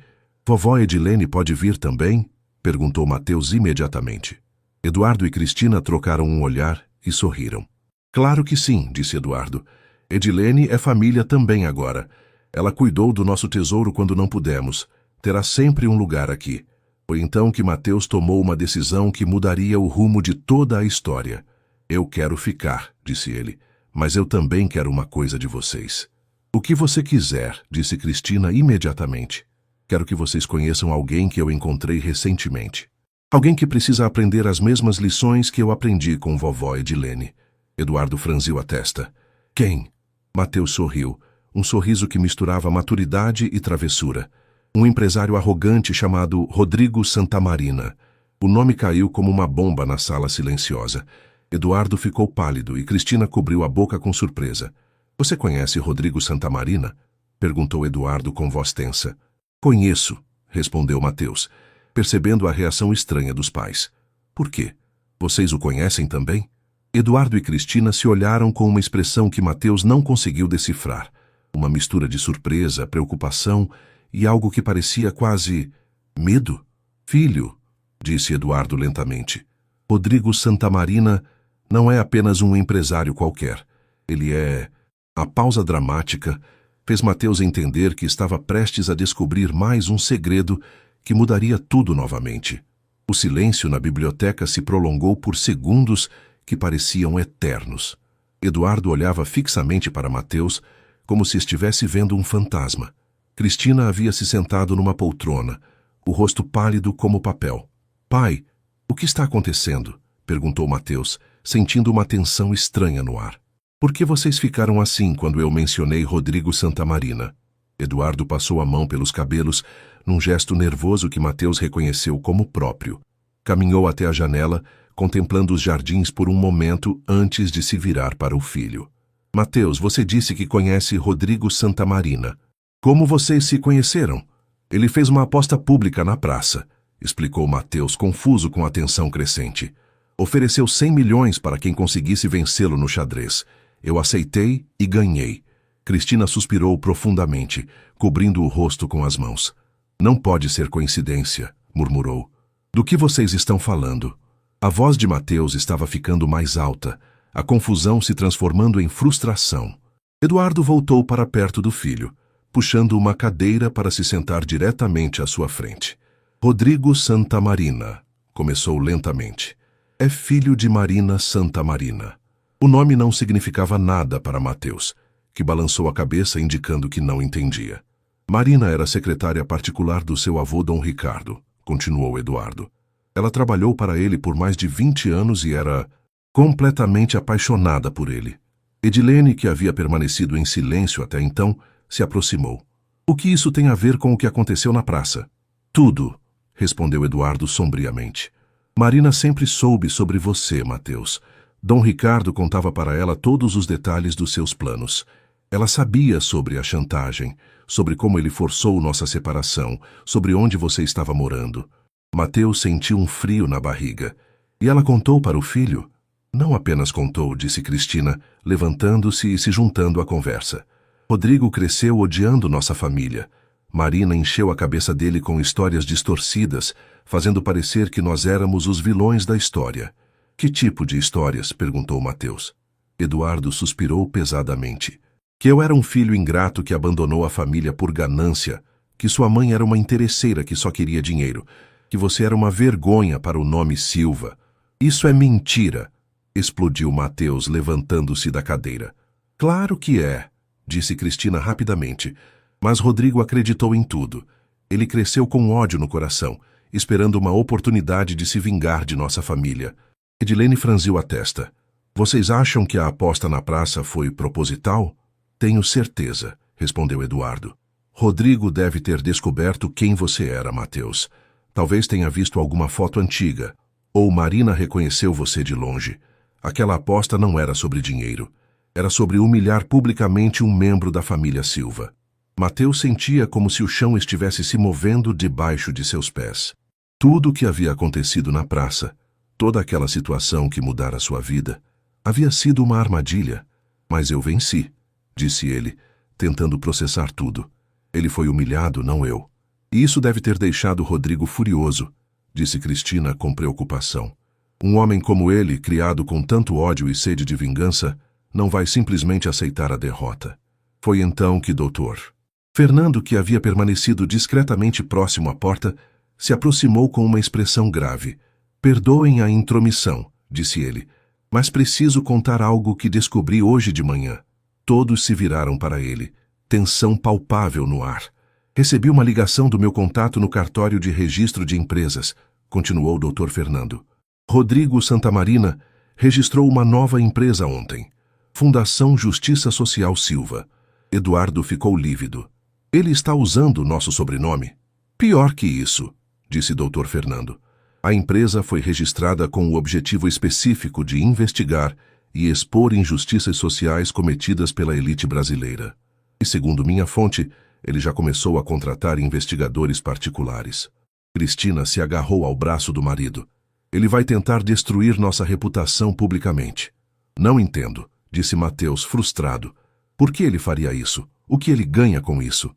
Vovó Edilene pode vir também? Perguntou Mateus imediatamente. Eduardo e Cristina trocaram um olhar e sorriram. Claro que sim, disse Eduardo. Edilene é família também agora. Ela cuidou do nosso tesouro quando não pudemos. Terá sempre um lugar aqui. Foi então que Mateus tomou uma decisão que mudaria o rumo de toda a história. Eu quero ficar, disse ele, mas eu também quero uma coisa de vocês. O que você quiser, disse Cristina imediatamente. Quero que vocês conheçam alguém que eu encontrei recentemente. Alguém que precisa aprender as mesmas lições que eu aprendi com vovó Edilene. Eduardo franziu a testa. Quem? Mateus sorriu, um sorriso que misturava maturidade e travessura. Um empresário arrogante chamado Rodrigo Santamarina. O nome caiu como uma bomba na sala silenciosa. Eduardo ficou pálido e Cristina cobriu a boca com surpresa. Você conhece Rodrigo Santamarina? Perguntou Eduardo com voz tensa. Conheço, respondeu Mateus, percebendo a reação estranha dos pais. Por quê? Vocês o conhecem também? Eduardo e Cristina se olharam com uma expressão que Mateus não conseguiu decifrar. Uma mistura de surpresa, preocupação e algo que parecia quase medo. Filho, disse Eduardo lentamente, Rodrigo Santamarina não é apenas um empresário qualquer. Ele é... A pausa dramática fez Mateus entender que estava prestes a descobrir mais um segredo que mudaria tudo novamente. O silêncio na biblioteca se prolongou por segundos que pareciam eternos. Eduardo olhava fixamente para Mateus, como se estivesse vendo um fantasma. Cristina havia se sentado numa poltrona, o rosto pálido como papel. Pai, o que está acontecendo? Perguntou Mateus, sentindo uma tensão estranha no ar. Por que vocês ficaram assim quando eu mencionei Rodrigo Santamarina? Eduardo passou a mão pelos cabelos, num gesto nervoso que Mateus reconheceu como próprio. Caminhou até a janela, contemplando os jardins por um momento antes de se virar para o filho. Mateus, você disse que conhece Rodrigo Santamarina. Como vocês se conheceram? Ele fez uma aposta pública na praça, explicou Mateus, confuso com a tensão crescente. Ofereceu 100 milhões para quem conseguisse vencê-lo no xadrez. Eu aceitei e ganhei. Cristina suspirou profundamente, cobrindo o rosto com as mãos. Não pode ser coincidência, murmurou. Do que vocês estão falando? A voz de Mateus estava ficando mais alta, a confusão se transformando em frustração. Eduardo voltou para perto do filho, puxando uma cadeira para se sentar diretamente à sua frente. Rodrigo Santamarina, começou lentamente. É filho de Marina Santamarina. O nome não significava nada para Mateus, que balançou a cabeça indicando que não entendia. Marina era secretária particular do seu avô Dom Ricardo, continuou Eduardo. Ela trabalhou para ele por mais de 20 anos e era completamente apaixonada por ele. Edilene, que havia permanecido em silêncio até então, se aproximou. O que isso tem a ver com o que aconteceu na praça? Tudo, respondeu Eduardo sombriamente. Marina sempre soube sobre você, Mateus. Dom Ricardo contava para ela todos os detalhes dos seus planos. Ela sabia sobre a chantagem, sobre como ele forçou nossa separação, sobre onde você estava morando. Mateus sentiu um frio na barriga. E ela contou para o filho? Não apenas contou, disse Cristina, levantando-se e se juntando à conversa. Rodrigo cresceu odiando nossa família. Marina encheu a cabeça dele com histórias distorcidas, fazendo parecer que nós éramos os vilões da história. Que tipo de histórias? Perguntou Mateus. Eduardo suspirou pesadamente. Que eu era um filho ingrato que abandonou a família por ganância, que sua mãe era uma interesseira que só queria dinheiro, que você era uma vergonha para o nome Silva. Isso é mentira, explodiu Mateus, levantando-se da cadeira. Claro que é, disse Cristina rapidamente, mas Rodrigo acreditou em tudo. Ele cresceu com ódio no coração, esperando uma oportunidade de se vingar de nossa família. Edilene franziu a testa. Vocês acham que a aposta na praça foi proposital? Tenho certeza, respondeu Eduardo. Rodrigo deve ter descoberto quem você era, Mateus. Talvez tenha visto alguma foto antiga. Ou Marina reconheceu você de longe. Aquela aposta não era sobre dinheiro. Era sobre humilhar publicamente um membro da família Silva. Mateus sentia como se o chão estivesse se movendo debaixo de seus pés. Tudo o que havia acontecido na praça, toda aquela situação que mudara sua vida, havia sido uma armadilha. Mas eu venci, disse ele, tentando processar tudo. Ele foi humilhado, não eu. E isso deve ter deixado Rodrigo furioso, disse Cristina com preocupação. Um homem como ele, criado com tanto ódio e sede de vingança, não vai simplesmente aceitar a derrota. Foi então que Dr. Fernando, que havia permanecido discretamente próximo à porta, se aproximou com uma expressão grave. Perdoem a intromissão, disse ele, mas preciso contar algo que descobri hoje de manhã. Todos se viraram para ele, tensão palpável no ar. Recebi uma ligação do meu contato no cartório de registro de empresas, continuou o Dr. Fernando. Rodrigo Santamarina registrou uma nova empresa ontem. Fundação Justiça Social Silva. Eduardo ficou lívido. Ele está usando nosso sobrenome? Pior que isso, disse Dr. Fernando. A empresa foi registrada com o objetivo específico de investigar e expor injustiças sociais cometidas pela elite brasileira. E segundo minha fonte, ele já começou a contratar investigadores particulares. Cristina se agarrou ao braço do marido. Ele vai tentar destruir nossa reputação publicamente. Não entendo, disse Mateus, frustrado. Por que ele faria isso? O que ele ganha com isso?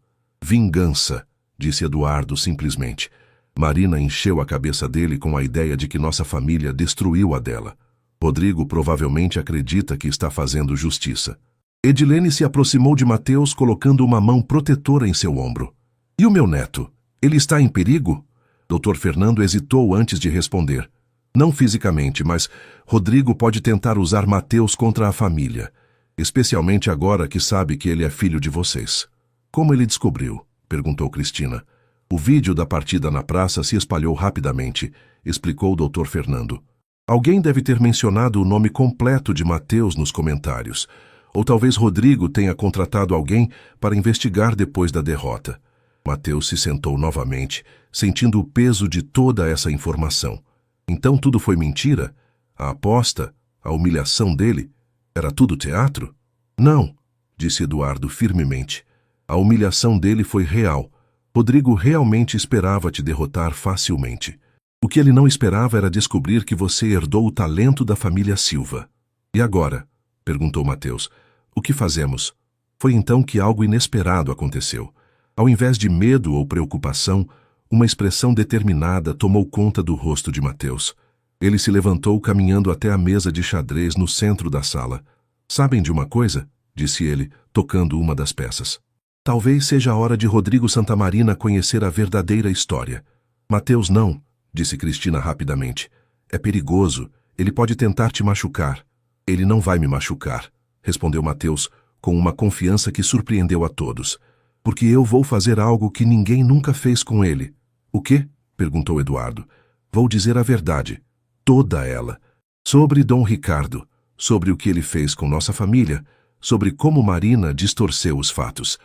Vingança, disse Eduardo simplesmente. Marina encheu a cabeça dele com a ideia de que nossa família destruiu a dela. Rodrigo provavelmente acredita que está fazendo justiça. Edilene se aproximou de Mateus, colocando uma mão protetora em seu ombro. E o meu neto? Ele está em perigo? Dr. Fernando hesitou antes de responder. Não fisicamente, mas Rodrigo pode tentar usar Mateus contra a família, especialmente agora que sabe que ele é filho de vocês. Como ele descobriu? Perguntou Cristina. O vídeo da partida na praça se espalhou rapidamente, explicou o Dr. Fernando. Alguém deve ter mencionado o nome completo de Mateus nos comentários, ou talvez Rodrigo tenha contratado alguém para investigar depois da derrota. Mateus se sentou novamente, sentindo o peso de toda essa informação. Então tudo foi mentira? A aposta? A humilhação dele? Era tudo teatro? Não, disse Eduardo firmemente. A humilhação dele foi real. Rodrigo realmente esperava te derrotar facilmente. O que ele não esperava era descobrir que você herdou o talento da família Silva. E agora? Perguntou Mateus. O que fazemos? Foi então que algo inesperado aconteceu. Ao invés de medo ou preocupação, uma expressão determinada tomou conta do rosto de Mateus. Ele se levantou caminhando até a mesa de xadrez no centro da sala. Sabem de uma coisa? Disse ele, tocando uma das peças. Talvez seja a hora de Rodrigo Santamarina conhecer a verdadeira história. Mateus não, disse Cristina rapidamente. É perigoso. Ele pode tentar te machucar. Ele não vai me machucar, respondeu Mateus com uma confiança que surpreendeu a todos. Porque eu vou fazer algo que ninguém nunca fez com ele. O quê? Perguntou Eduardo. Vou dizer a verdade. Toda ela. Sobre Dom Ricardo. Sobre o que ele fez com nossa família. Sobre como Marina distorceu os fatos.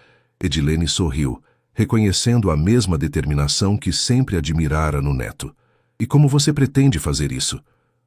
Edilene sorriu, reconhecendo a mesma determinação que sempre admirara no neto. E como você pretende fazer isso?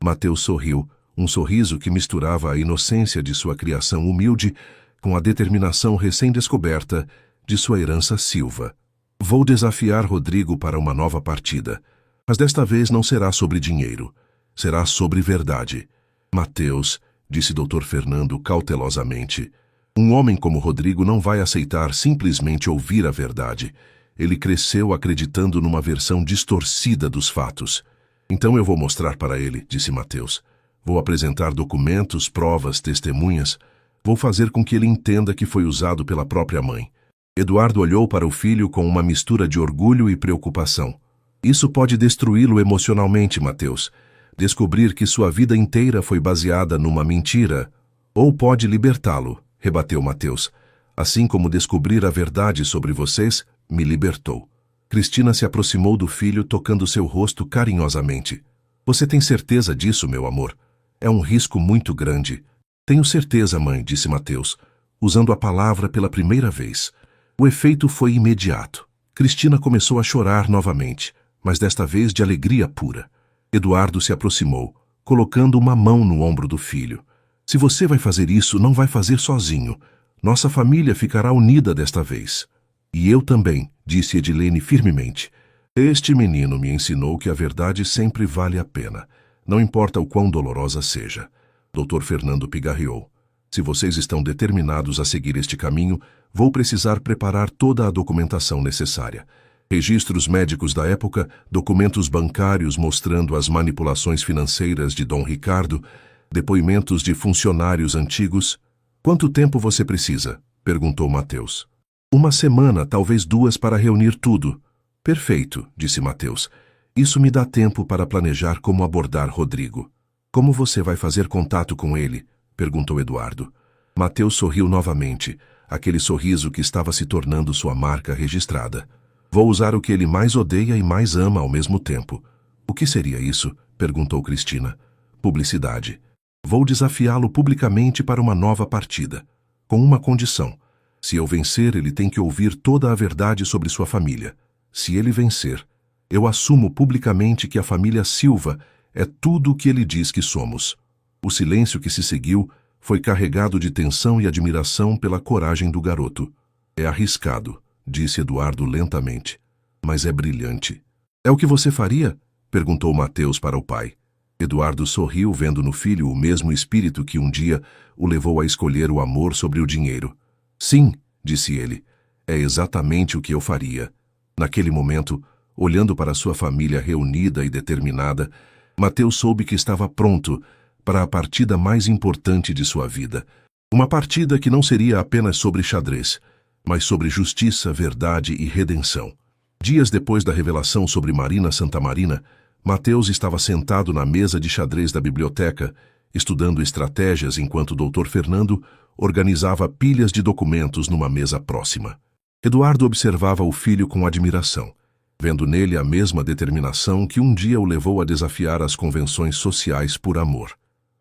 Mateus sorriu, Um sorriso que misturava a inocência de sua criação humilde com a determinação recém-descoberta de sua herança silva. Vou desafiar Rodrigo para uma nova partida, mas desta vez não será sobre dinheiro, será sobre verdade. Mateus, disse Dr. Fernando cautelosamente, um homem como Rodrigo não vai aceitar simplesmente ouvir a verdade. Ele cresceu acreditando numa versão distorcida dos fatos. Então eu vou mostrar para ele, disse Mateus. Vou apresentar documentos, provas, testemunhas. Vou fazer com que ele entenda que foi usado pela própria mãe. Eduardo olhou para o filho com uma mistura de orgulho e preocupação. Isso pode destruí-lo emocionalmente, Mateus. Descobrir que sua vida inteira foi baseada numa mentira. Ou pode libertá-lo, rebateu Mateus. Assim como descobrir a verdade sobre vocês me libertou. Cristina se aproximou do filho, tocando seu rosto carinhosamente. Você tem certeza disso, meu amor? É um risco muito grande. Tenho certeza, mãe, disse Mateus, usando a palavra pela primeira vez. O efeito foi imediato. Cristina começou a chorar novamente, mas desta vez de alegria pura. Eduardo se aproximou, colocando uma mão no ombro do filho. Se você vai fazer isso, não vai fazer sozinho. Nossa família ficará unida desta vez. E eu também, disse Edilene firmemente. Este menino me ensinou que a verdade sempre vale a pena, não importa o quão dolorosa seja. Dr. Fernando pigarreou. Se vocês estão determinados a seguir este caminho, vou precisar preparar toda a documentação necessária. Registros médicos da época, documentos bancários mostrando as manipulações financeiras de Dom Ricardo, depoimentos de funcionários antigos. Quanto tempo você precisa? Perguntou Mateus. Uma semana, talvez 2 para reunir tudo. Perfeito, disse Mateus. Isso me dá tempo para planejar como abordar Rodrigo. Como você vai fazer contato com ele? Perguntou Eduardo. Mateus sorriu novamente, aquele sorriso que estava se tornando sua marca registrada. Vou usar o que ele mais odeia e mais ama ao mesmo tempo. O que seria isso? Perguntou Cristina. Publicidade. Vou desafiá-lo publicamente para uma nova partida, com uma condição. Se eu vencer, ele tem que ouvir toda a verdade sobre sua família. Se ele vencer, eu assumo publicamente que a família Silva é tudo o que ele diz que somos. O silêncio que se seguiu foi carregado de tensão e admiração pela coragem do garoto. É arriscado, disse Eduardo lentamente, mas é brilhante. É o que você faria? Perguntou Mateus para o pai. Eduardo sorriu, vendo no filho o mesmo espírito que um dia o levou a escolher o amor sobre o dinheiro. Sim, disse ele, é exatamente o que eu faria. Naquele momento, olhando para sua família reunida e determinada, Mateus soube que estava pronto para a partida mais importante de sua vida. Uma partida que não seria apenas sobre xadrez, mas sobre justiça, verdade e redenção. Dias depois da revelação sobre Marina Santamarina, Mateus estava sentado na mesa de xadrez da biblioteca, estudando estratégias enquanto Dr. Fernando organizava pilhas de documentos numa mesa próxima. Eduardo observava o filho com admiração, vendo nele a mesma determinação que um dia o levou a desafiar as convenções sociais por amor.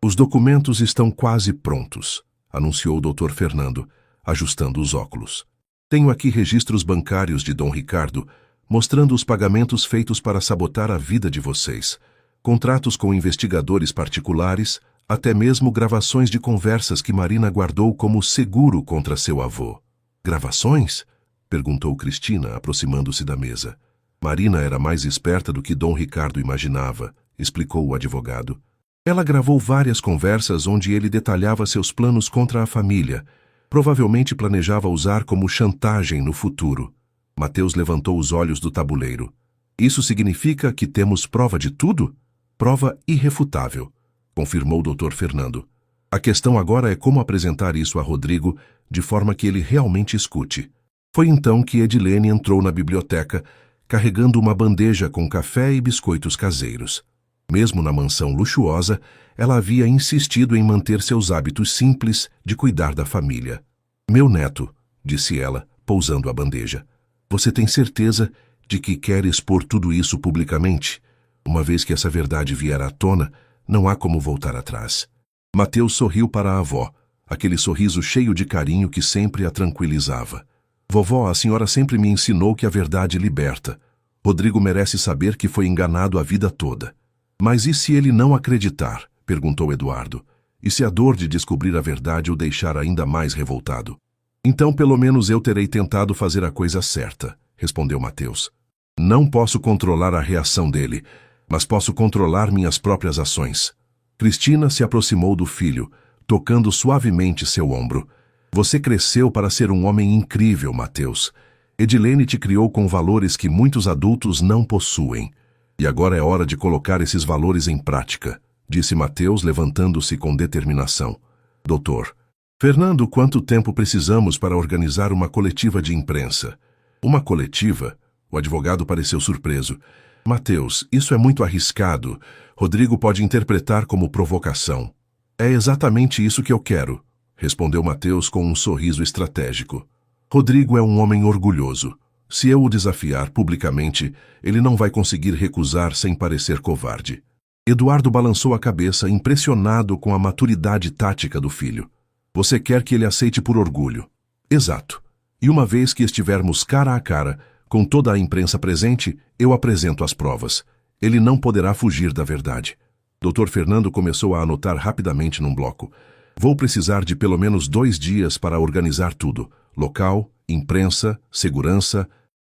Os documentos estão quase prontos, anunciou o Dr. Fernando, ajustando os óculos. Tenho aqui registros bancários de Dom Ricardo, mostrando os pagamentos feitos para sabotar a vida de vocês, contratos com investigadores particulares, até mesmo gravações de conversas que Marina guardou como seguro contra seu avô. Gravações? Perguntou Cristina, aproximando-se da mesa. Marina era mais esperta do que Dom Ricardo imaginava, explicou o advogado. Ela gravou várias conversas onde ele detalhava seus planos contra a família. Provavelmente planejava usar como chantagem no futuro. Mateus levantou os olhos do tabuleiro. Isso significa que temos prova de tudo? Prova irrefutável, confirmou o Dr. Fernando. A questão agora é como apresentar isso a Rodrigo de forma que ele realmente escute. Foi então que Edilene entrou na biblioteca, carregando uma bandeja com café e biscoitos caseiros. Mesmo na mansão luxuosa, ela havia insistido em manter seus hábitos simples de cuidar da família. Meu neto, disse ela, pousando a bandeja, você tem certeza de que quer expor tudo isso publicamente? Uma vez que essa verdade vier à tona, não há como voltar atrás. Mateus sorriu para a avó, aquele sorriso cheio de carinho que sempre a tranquilizava. Vovó, a senhora sempre me ensinou que a verdade liberta. Rodrigo merece saber que foi enganado a vida toda. Mas e se ele não acreditar? Perguntou Eduardo. E se a dor de descobrir a verdade o deixar ainda mais revoltado? Então pelo menos eu terei tentado fazer a coisa certa, respondeu Mateus. Não posso controlar a reação dele, mas posso controlar minhas próprias ações. Cristina se aproximou do filho, tocando suavemente seu ombro. Você cresceu para ser um homem incrível, Mateus. Edilene te criou com valores que muitos adultos não possuem. E agora é hora de colocar esses valores em prática, disse Mateus, levantando-se com determinação. Doutor Fernando, quanto tempo precisamos para organizar uma coletiva de imprensa? Uma coletiva? O advogado pareceu surpreso. Mateus, isso é muito arriscado. Rodrigo pode interpretar como provocação. É exatamente isso que eu quero, respondeu Mateus com um sorriso estratégico. Rodrigo é um homem orgulhoso. Se eu o desafiar publicamente, ele não vai conseguir recusar sem parecer covarde. Eduardo balançou a cabeça, impressionado com a maturidade tática do filho. Você quer que ele aceite por orgulho. Exato. E uma vez que estivermos cara a cara, com toda a imprensa presente, eu apresento as provas. Ele não poderá fugir da verdade. Dr. Fernando começou a anotar rapidamente num bloco. Vou precisar de pelo menos 2 dias para organizar tudo. Local, imprensa, segurança...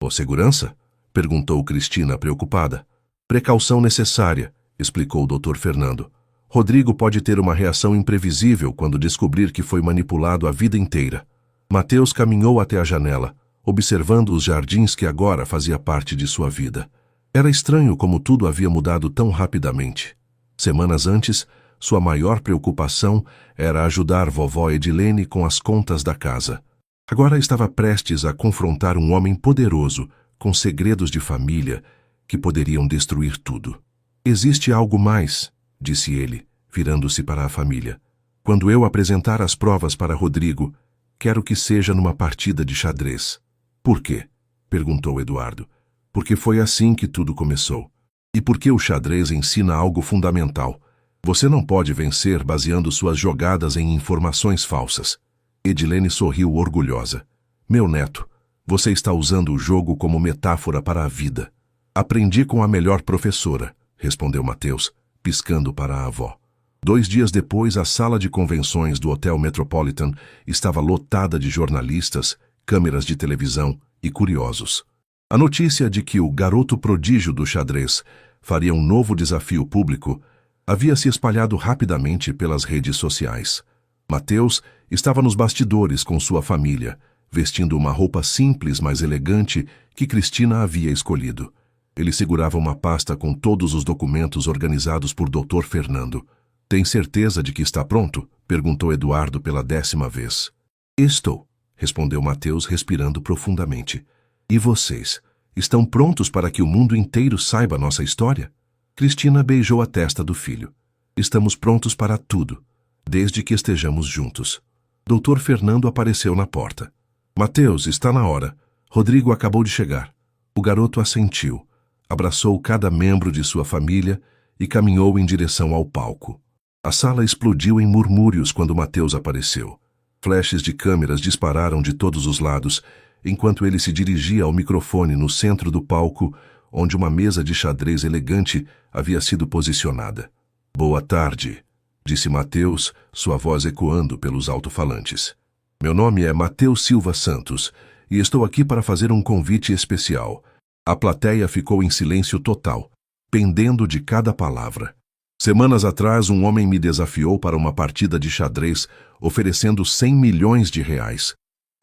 Segurança? Perguntou Cristina, preocupada. Precaução necessária, explicou o Dr. Fernando. Rodrigo pode ter uma reação imprevisível quando descobrir que foi manipulado a vida inteira. Mateus caminhou até a janela, observando os jardins que agora fazia parte de sua vida. Era estranho como tudo havia mudado tão rapidamente. Semanas antes, sua maior preocupação era ajudar vovó Edilene com as contas da casa. Agora estava prestes a confrontar um homem poderoso, com segredos de família, que poderiam destruir tudo. Existe algo mais, disse ele, virando-se para a família. Quando eu apresentar as provas para Rodrigo, quero que seja numa partida de xadrez. Por quê? Perguntou Eduardo. Porque foi assim que tudo começou. E porque o xadrez ensina algo fundamental. Você não pode vencer baseando suas jogadas em informações falsas. Edilene sorriu orgulhosa. Meu neto, você está usando o jogo como metáfora para a vida. Aprendi com a melhor professora, respondeu Mateus, piscando para a avó. 2 dias depois, a sala de convenções do Hotel Metropolitan estava lotada de jornalistas, câmeras de televisão e curiosos. A notícia de que o garoto prodígio do xadrez faria um novo desafio público havia se espalhado rapidamente pelas redes sociais. Mateus estava nos bastidores com sua família, vestindo uma roupa simples, mas elegante, que Cristina havia escolhido. Ele segurava uma pasta com todos os documentos organizados por Dr. Fernando. Tem certeza de que está pronto? Perguntou Eduardo pela 10ª vez. Estou, respondeu Mateus, respirando profundamente. E vocês? Estão prontos para que o mundo inteiro saiba nossa história? Cristina beijou a testa do filho. Estamos prontos para tudo, desde que estejamos juntos. Dr. Fernando apareceu na porta. Mateus, está na hora. Rodrigo acabou de chegar. O garoto assentiu, abraçou cada membro de sua família e caminhou em direção ao palco. A sala explodiu em murmúrios quando Mateus apareceu. Flashes de câmeras dispararam de todos os lados, enquanto ele se dirigia ao microfone no centro do palco, onde uma mesa de xadrez elegante havia sido posicionada. Boa tarde, disse Mateus, sua voz ecoando pelos alto-falantes. Meu nome é Mateus Silva Santos e estou aqui para fazer um convite especial. A plateia ficou em silêncio total, pendendo de cada palavra. Semanas atrás, um homem me desafiou para uma partida de xadrez, oferecendo 100 milhões de reais.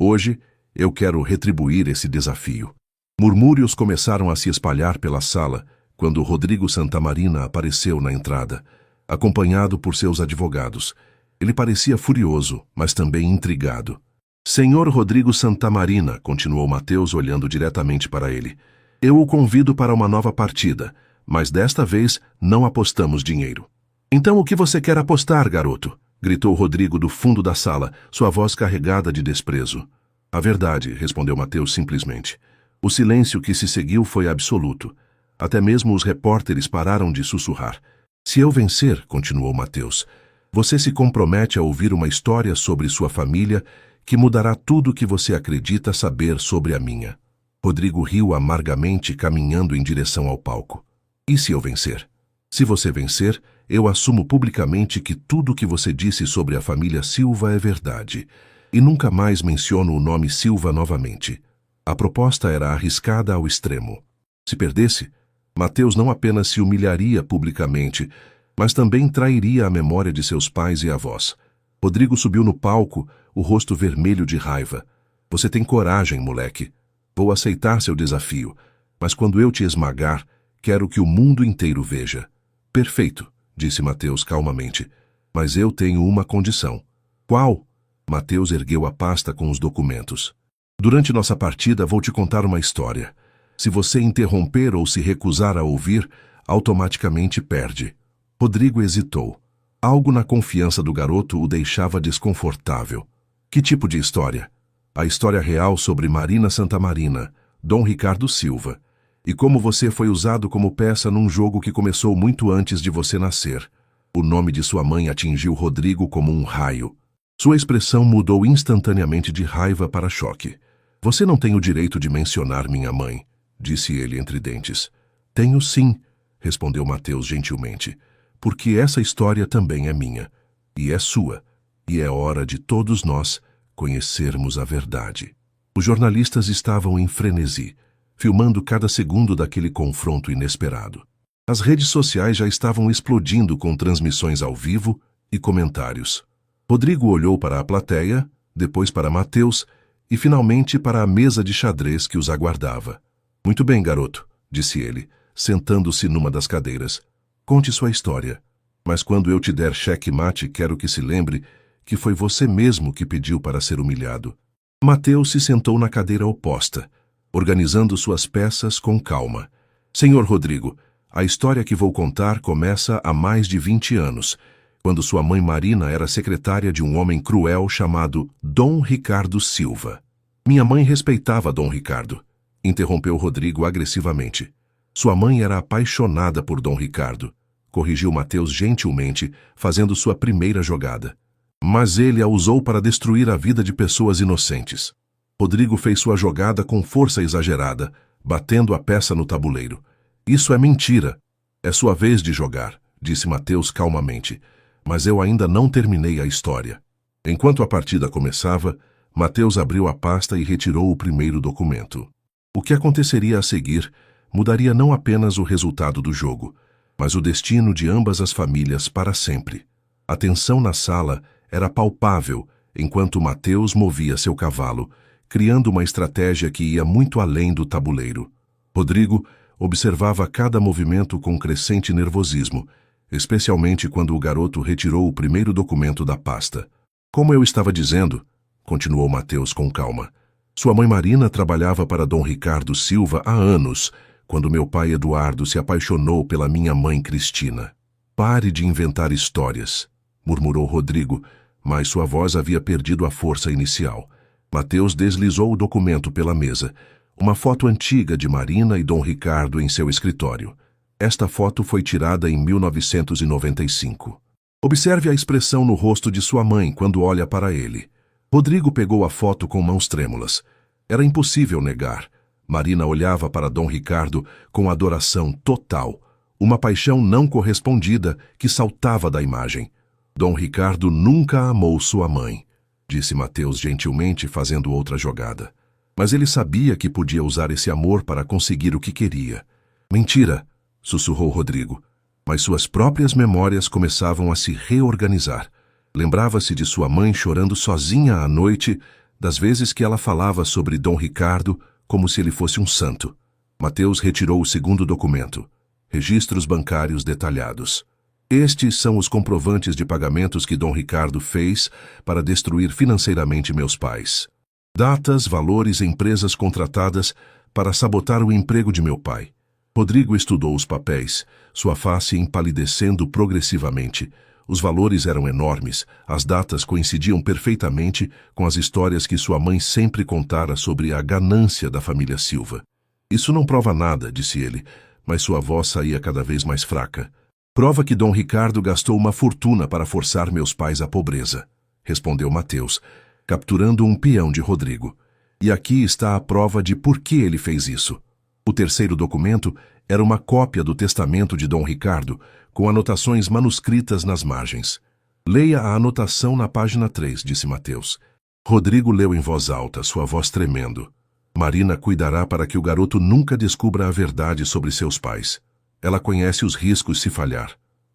Hoje, eu quero retribuir esse desafio. Murmúrios começaram a se espalhar pela sala quando Rodrigo Santamarina apareceu na entrada, acompanhado por seus advogados. Ele parecia furioso, mas também intrigado. Senhor Rodrigo Santamarina, continuou Mateus olhando diretamente para ele, eu o convido para uma nova partida, mas desta vez não apostamos dinheiro. Então o que você quer apostar, garoto? Gritou Rodrigo do fundo da sala, sua voz carregada de desprezo. A verdade, respondeu Mateus simplesmente. O silêncio que se seguiu foi absoluto. Até mesmo os repórteres pararam de sussurrar. Se eu vencer, continuou Mateus, você se compromete a ouvir uma história sobre sua família que mudará tudo o que você acredita saber sobre a minha. Rodrigo riu amargamente, caminhando em direção ao palco. E se eu vencer? Se você vencer, eu assumo publicamente que tudo o que você disse sobre a família Silva é verdade, e nunca mais menciono o nome Silva novamente. A proposta era arriscada ao extremo. Se perdesse, Mateus não apenas se humilharia publicamente, mas também trairia a memória de seus pais e avós. Rodrigo subiu no palco, o rosto vermelho de raiva. Você tem coragem, moleque. Vou aceitar seu desafio, mas quando eu te esmagar, quero que o mundo inteiro veja. Perfeito, disse Mateus calmamente. Mas eu tenho uma condição. Qual? Mateus ergueu a pasta com os documentos. Durante nossa partida vou te contar uma história. Se você interromper ou se recusar a ouvir, automaticamente perde. Rodrigo hesitou. Algo na confiança do garoto o deixava desconfortável. Que tipo de história? A história real sobre Marina Santamarina, Dom Ricardo Silva, e como você foi usado como peça num jogo que começou muito antes de você nascer. O nome de sua mãe atingiu Rodrigo como um raio. Sua expressão mudou instantaneamente de raiva para choque. Você não tem o direito de mencionar minha mãe, disse ele entre dentes. Tenho sim, respondeu Mateus gentilmente, porque essa história também é minha, e é sua, e é hora de todos nós conhecermos a verdade. Os jornalistas estavam em frenesi, filmando cada segundo daquele confronto inesperado. As redes sociais já estavam explodindo com transmissões ao vivo e comentários. Rodrigo olhou para a plateia, depois para Mateus e finalmente para a mesa de xadrez que os aguardava. Muito bem, garoto, disse ele, sentando-se numa das cadeiras. Conte sua história, mas quando eu te der cheque-mate, quero que se lembre que foi você mesmo que pediu para ser humilhado. Mateus se sentou na cadeira oposta, organizando suas peças com calma. Senhor Rodrigo, a história que vou contar começa há mais de 20 anos, quando sua mãe Marina era secretária de um homem cruel chamado Dom Ricardo Silva. Minha mãe respeitava Dom Ricardo, interrompeu Rodrigo agressivamente. Sua mãe era apaixonada por Dom Ricardo, corrigiu Mateus gentilmente, fazendo sua primeira jogada. Mas ele a usou para destruir a vida de pessoas inocentes. Rodrigo fez sua jogada com força exagerada, batendo a peça no tabuleiro. Isso é mentira. É sua vez de jogar, disse Mateus calmamente. Mas eu ainda não terminei a história. Enquanto a partida começava, Mateus abriu a pasta e retirou o primeiro documento. O que aconteceria a seguir mudaria não apenas o resultado do jogo, mas o destino de ambas as famílias para sempre. A tensão na sala era palpável enquanto Mateus movia seu cavalo, criando uma estratégia que ia muito além do tabuleiro. Rodrigo observava cada movimento com crescente nervosismo, especialmente quando o garoto retirou o primeiro documento da pasta. Como eu estava dizendo, continuou Mateus com calma, sua mãe Marina trabalhava para Dom Ricardo Silva há anos, quando meu pai Eduardo se apaixonou pela minha mãe Cristina. Pare de inventar histórias, murmurou Rodrigo, mas sua voz havia perdido a força inicial. Mateus deslizou o documento pela mesa, uma foto antiga de Marina e Dom Ricardo em seu escritório. Esta foto foi tirada em 1995. Observe a expressão no rosto de sua mãe quando olha para ele. Rodrigo pegou a foto com mãos trêmulas. Era impossível negar. Marina olhava para Dom Ricardo com adoração total, uma paixão não correspondida que saltava da imagem. Dom Ricardo nunca amou sua mãe, disse Mateus gentilmente, fazendo outra jogada. Mas ele sabia que podia usar esse amor para conseguir o que queria. Mentira! Sussurrou Rodrigo, mas suas próprias memórias começavam a se reorganizar. Lembrava-se de sua mãe chorando sozinha à noite, das vezes que ela falava sobre Dom Ricardo como se ele fosse um santo. Mateus retirou o segundo documento. Registros bancários detalhados. Estes são os comprovantes de pagamentos que Dom Ricardo fez para destruir financeiramente meus pais. Datas, valores e empresas contratadas para sabotar o emprego de meu pai. Rodrigo estudou os papéis, sua face empalidecendo progressivamente. Os valores eram enormes, as datas coincidiam perfeitamente com as histórias que sua mãe sempre contara sobre a ganância da família Silva. Isso não prova nada, disse ele, mas sua voz saía cada vez mais fraca. Prova que Dom Ricardo gastou uma fortuna para forçar meus pais à pobreza, respondeu Mateus, capturando um peão de Rodrigo. E aqui está a prova de por que ele fez isso. O terceiro documento era uma cópia do testamento de Dom Ricardo, com anotações manuscritas nas margens. Leia a anotação na página 3, disse Mateus. Rodrigo leu em voz alta, sua voz tremendo. Marina cuidará para que o garoto nunca descubra a verdade sobre seus pais. Ela conhece os riscos se falhar.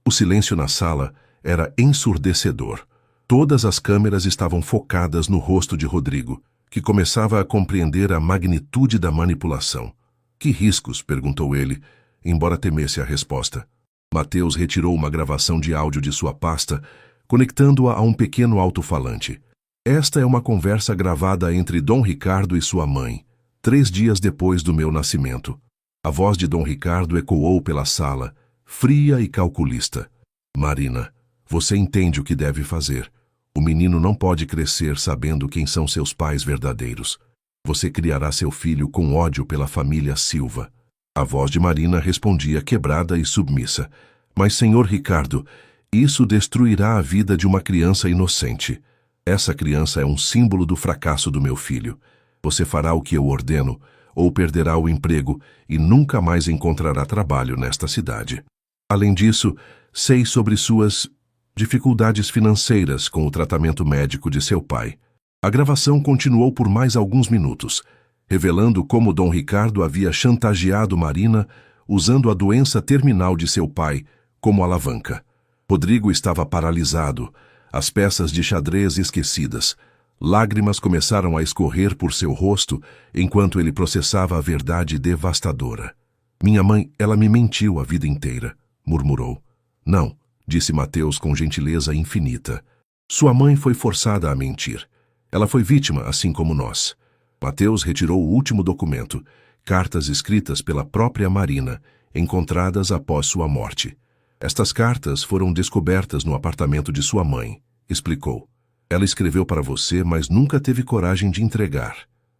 O silêncio na sala era ensurdecedor. Todas as câmeras estavam focadas no rosto de Rodrigo, que começava a compreender a magnitude da manipulação. Que riscos? Perguntou ele, embora temesse a resposta. Mateus retirou uma gravação de áudio de sua pasta, conectando-a a um pequeno alto-falante. Esta é uma conversa gravada entre Dom Ricardo e sua mãe, 3 dias depois do meu nascimento. A voz de Dom Ricardo ecoou pela sala, fria e calculista. Marina, você entende o que deve fazer. O menino não pode crescer sabendo quem são seus pais verdadeiros. Você criará seu filho com ódio pela família Silva. A voz de Marina respondia quebrada e submissa. Mas, senhor Ricardo, isso destruirá a vida de uma criança inocente. Essa criança é um símbolo do fracasso do meu filho. Você fará o que eu ordeno, ou perderá o emprego e nunca mais encontrará trabalho nesta cidade. Além disso, sei sobre suas dificuldades financeiras com o tratamento médico de seu pai. A gravação continuou por mais alguns minutos, revelando como Dom Ricardo havia chantageado Marina usando a doença terminal de seu pai como alavanca. Rodrigo estava paralisado, as peças de xadrez esquecidas. Lágrimas começaram a escorrer por seu rosto enquanto ele processava a verdade devastadora. Minha mãe, ela me mentiu a vida inteira, murmurou. Não, disse Mateus com gentileza infinita. Sua mãe foi forçada a mentir. Ela foi vítima, assim como nós. Mateus retirou o último documento, cartas escritas pela própria Marina, encontradas após sua morte. Estas cartas foram descobertas no apartamento de sua mãe, explicou. Ela escreveu para você, mas nunca teve coragem de entregar.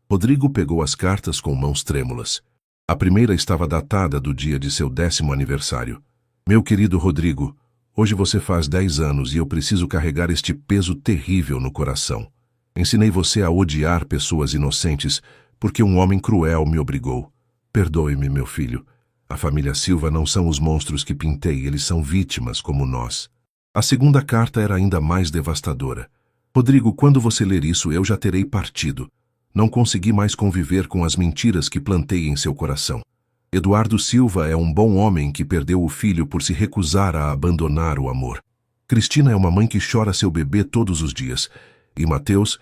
Rodrigo pegou as cartas com mãos trêmulas. A primeira estava datada do dia de seu 10º aniversário. Meu querido Rodrigo, hoje você faz 10 anos e eu preciso carregar este peso terrível no coração. Ensinei você a odiar pessoas inocentes porque um homem cruel me obrigou. Perdoe-me, meu filho. A família Silva não são os monstros que pintei, eles são vítimas como nós. A segunda carta era ainda mais devastadora. Rodrigo, quando você ler isso, eu já terei partido. Não consegui mais conviver com as mentiras que plantei em seu coração. Eduardo Silva é um bom homem que perdeu o filho por se recusar a abandonar o amor. Cristina é uma mãe que chora seu bebê todos os dias. E Mateus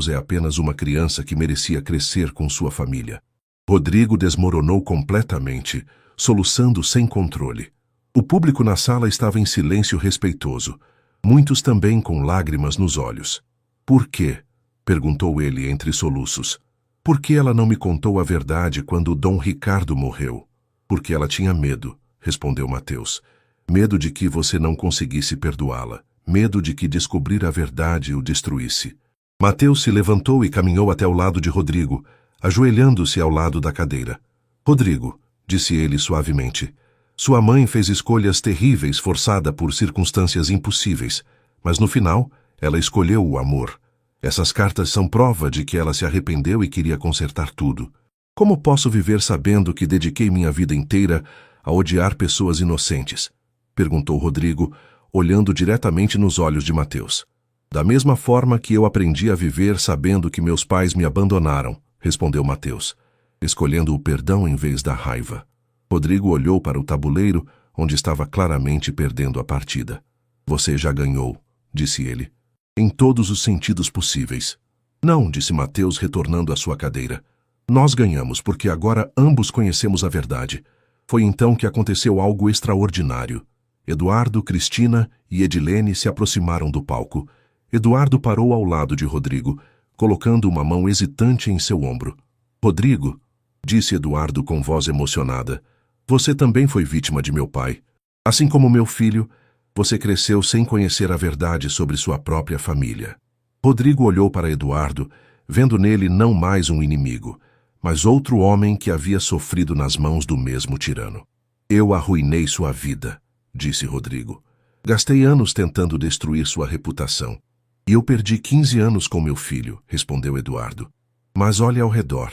é apenas uma criança que merecia crescer com sua família. Rodrigo desmoronou completamente, soluçando sem controle. O público na sala estava em silêncio respeitoso, muitos também com lágrimas nos olhos. Por quê? Perguntou ele entre soluços. Por que ela não me contou a verdade quando Dom Ricardo morreu? Porque ela tinha medo, respondeu Mateus. Medo de que você não conseguisse perdoá-la. Medo de que descobrir a verdade o destruísse. Mateus se levantou e caminhou até o lado de Rodrigo, ajoelhando-se ao lado da cadeira. Rodrigo, disse ele suavemente, sua mãe fez escolhas terríveis forçada por circunstâncias impossíveis, mas no final ela escolheu o amor. Essas cartas são prova de que ela se arrependeu e queria consertar tudo. Como posso viver sabendo que dediquei minha vida inteira a odiar pessoas inocentes? Perguntou Rodrigo, olhando diretamente nos olhos de Mateus. Da mesma forma que eu aprendi a viver sabendo que meus pais me abandonaram, respondeu Mateus, escolhendo o perdão em vez da raiva. Rodrigo olhou para o tabuleiro, onde estava claramente perdendo a partida. Você já ganhou, disse ele. Em todos os sentidos possíveis. Não, disse Mateus, retornando à sua cadeira. Nós ganhamos porque agora ambos conhecemos a verdade. Foi então que aconteceu algo extraordinário. Eduardo, Cristina e Edilene se aproximaram do palco. Eduardo parou ao lado de Rodrigo, colocando uma mão hesitante em seu ombro. Rodrigo, disse Eduardo com voz emocionada, você também foi vítima de meu pai. Assim como meu filho, você cresceu sem conhecer a verdade sobre sua própria família. Rodrigo olhou para Eduardo, vendo nele não mais um inimigo, mas outro homem que havia sofrido nas mãos do mesmo tirano. Eu arruinei sua vida, disse Rodrigo. Gastei anos tentando destruir sua reputação. E eu perdi 15 anos com meu filho, respondeu Eduardo. Mas olhe ao redor.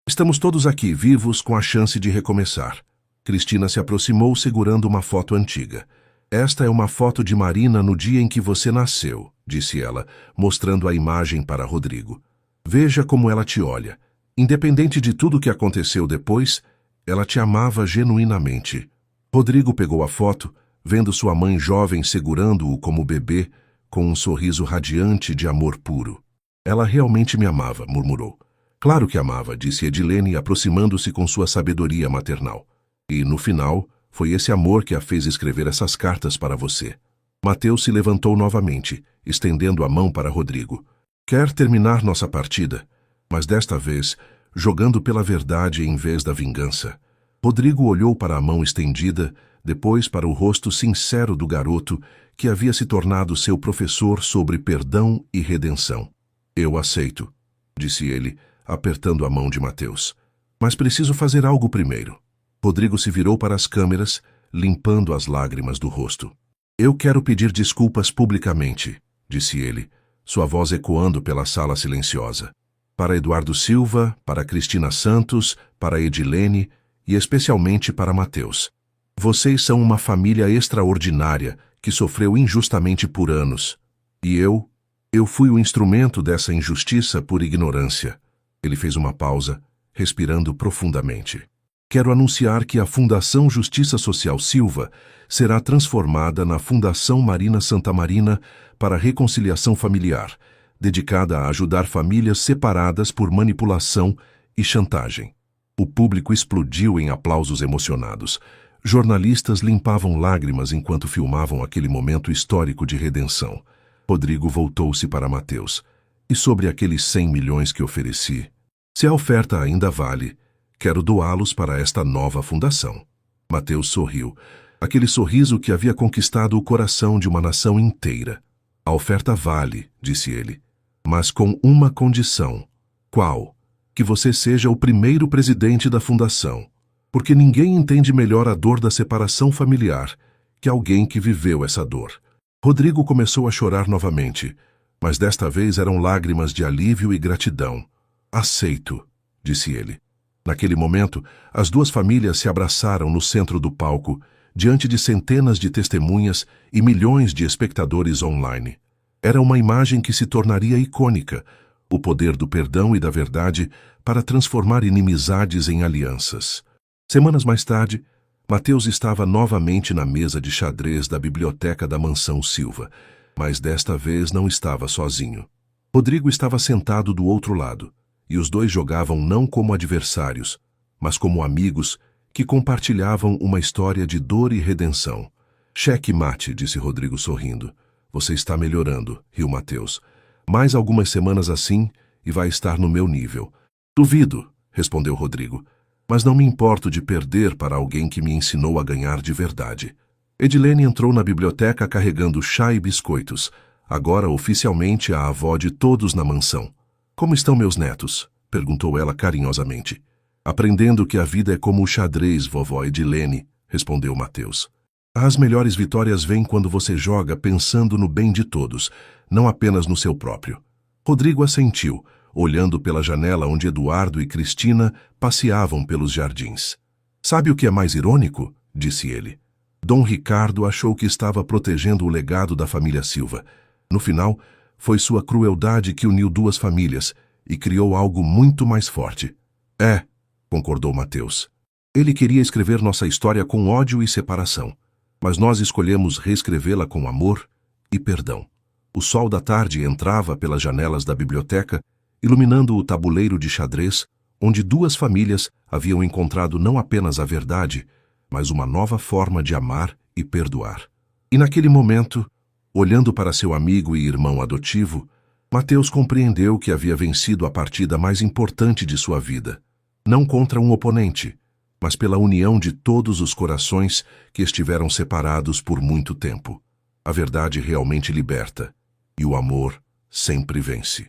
Estamos todos aqui, vivos, com a chance de recomeçar. Cristina se aproximou segurando uma foto antiga. Esta é uma foto de Marina no dia em que você nasceu, disse ela, mostrando a imagem para Rodrigo. Veja como ela te olha. Independente de tudo o que aconteceu depois, ela te amava genuinamente. Rodrigo pegou a foto, vendo sua mãe jovem segurando-o como bebê, com um sorriso radiante de amor puro. Ela realmente me amava, murmurou. Claro que amava, disse Edilene, aproximando-se com sua sabedoria maternal. E, no final, foi esse amor que a fez escrever essas cartas para você. Mateus se levantou novamente, estendendo a mão para Rodrigo. Quer terminar nossa partida, mas desta vez, jogando pela verdade em vez da vingança. Rodrigo olhou para a mão estendida, depois para o rosto sincero do garoto que havia se tornado seu professor sobre perdão e redenção. Eu aceito, disse ele, apertando a mão de Mateus. Mas preciso fazer algo primeiro. Rodrigo se virou para as câmeras, limpando as lágrimas do rosto. Eu quero pedir desculpas publicamente, disse ele, sua voz ecoando pela sala silenciosa. Para Eduardo Silva, para Cristina Santos, para Edilene e especialmente para Mateus. Vocês são uma família extraordinária que sofreu injustamente por anos. E eu fui o instrumento dessa injustiça por ignorância. Ele fez uma pausa, respirando profundamente. Quero anunciar que a Fundação Justiça Social Silva será transformada na Fundação Marina Santa Marina para a Reconciliação Familiar, dedicada a ajudar famílias separadas por manipulação e chantagem. O público explodiu em aplausos emocionados. Jornalistas limpavam lágrimas enquanto filmavam aquele momento histórico de redenção. Rodrigo voltou-se para Mateus. E sobre aqueles 100 milhões que ofereci? Se a oferta ainda vale, quero doá-los para esta nova fundação. Mateus sorriu, aquele sorriso que havia conquistado o coração de uma nação inteira. A oferta vale, disse ele, mas com uma condição. Qual? Que você seja o primeiro presidente da fundação, porque ninguém entende melhor a dor da separação familiar que alguém que viveu essa dor. Rodrigo começou a chorar novamente, mas desta vez eram lágrimas de alívio e gratidão. Aceito, disse ele. Naquele momento, as duas famílias se abraçaram no centro do palco, diante de centenas de testemunhas e milhões de espectadores online. Era uma imagem que se tornaria icônica, o poder do perdão e da verdade para transformar inimizades em alianças. Semanas mais tarde, Mateus estava novamente na mesa de xadrez da biblioteca da Mansão Silva, mas desta vez não estava sozinho. Rodrigo estava sentado do outro lado, e os dois jogavam não como adversários, mas como amigos que compartilhavam uma história de dor e redenção. Cheque mate, disse Rodrigo sorrindo. Você está melhorando, riu Mateus. Mais algumas semanas assim e vai estar no meu nível. Duvido, respondeu Rodrigo, mas não me importo de perder para alguém que me ensinou a ganhar de verdade. Edilene entrou na biblioteca carregando chá e biscoitos, agora oficialmente a avó de todos na mansão. Como estão meus netos? Perguntou ela carinhosamente. Aprendendo que a vida é como o xadrez, vovó Edilene, respondeu Mateus. As melhores vitórias vêm quando você joga pensando no bem de todos, não apenas no seu próprio. Rodrigo assentiu, olhando pela janela onde Eduardo e Cristina passeavam pelos jardins. Sabe o que é mais irônico? Disse ele. Dom Ricardo achou que estava protegendo o legado da família Silva. No final, foi sua crueldade que uniu duas famílias e criou algo muito mais forte. É, concordou Mateus. Ele queria escrever nossa história com ódio e separação, mas nós escolhemos reescrevê-la com amor e perdão. O sol da tarde entrava pelas janelas da biblioteca, iluminando o tabuleiro de xadrez, onde duas famílias haviam encontrado não apenas a verdade, mas uma nova forma de amar e perdoar. E naquele momento, olhando para seu amigo e irmão adotivo, Mateus compreendeu que havia vencido a partida mais importante de sua vida, não contra um oponente, mas pela união de todos os corações que estiveram separados por muito tempo. A verdade realmente liberta, e o amor sempre vence.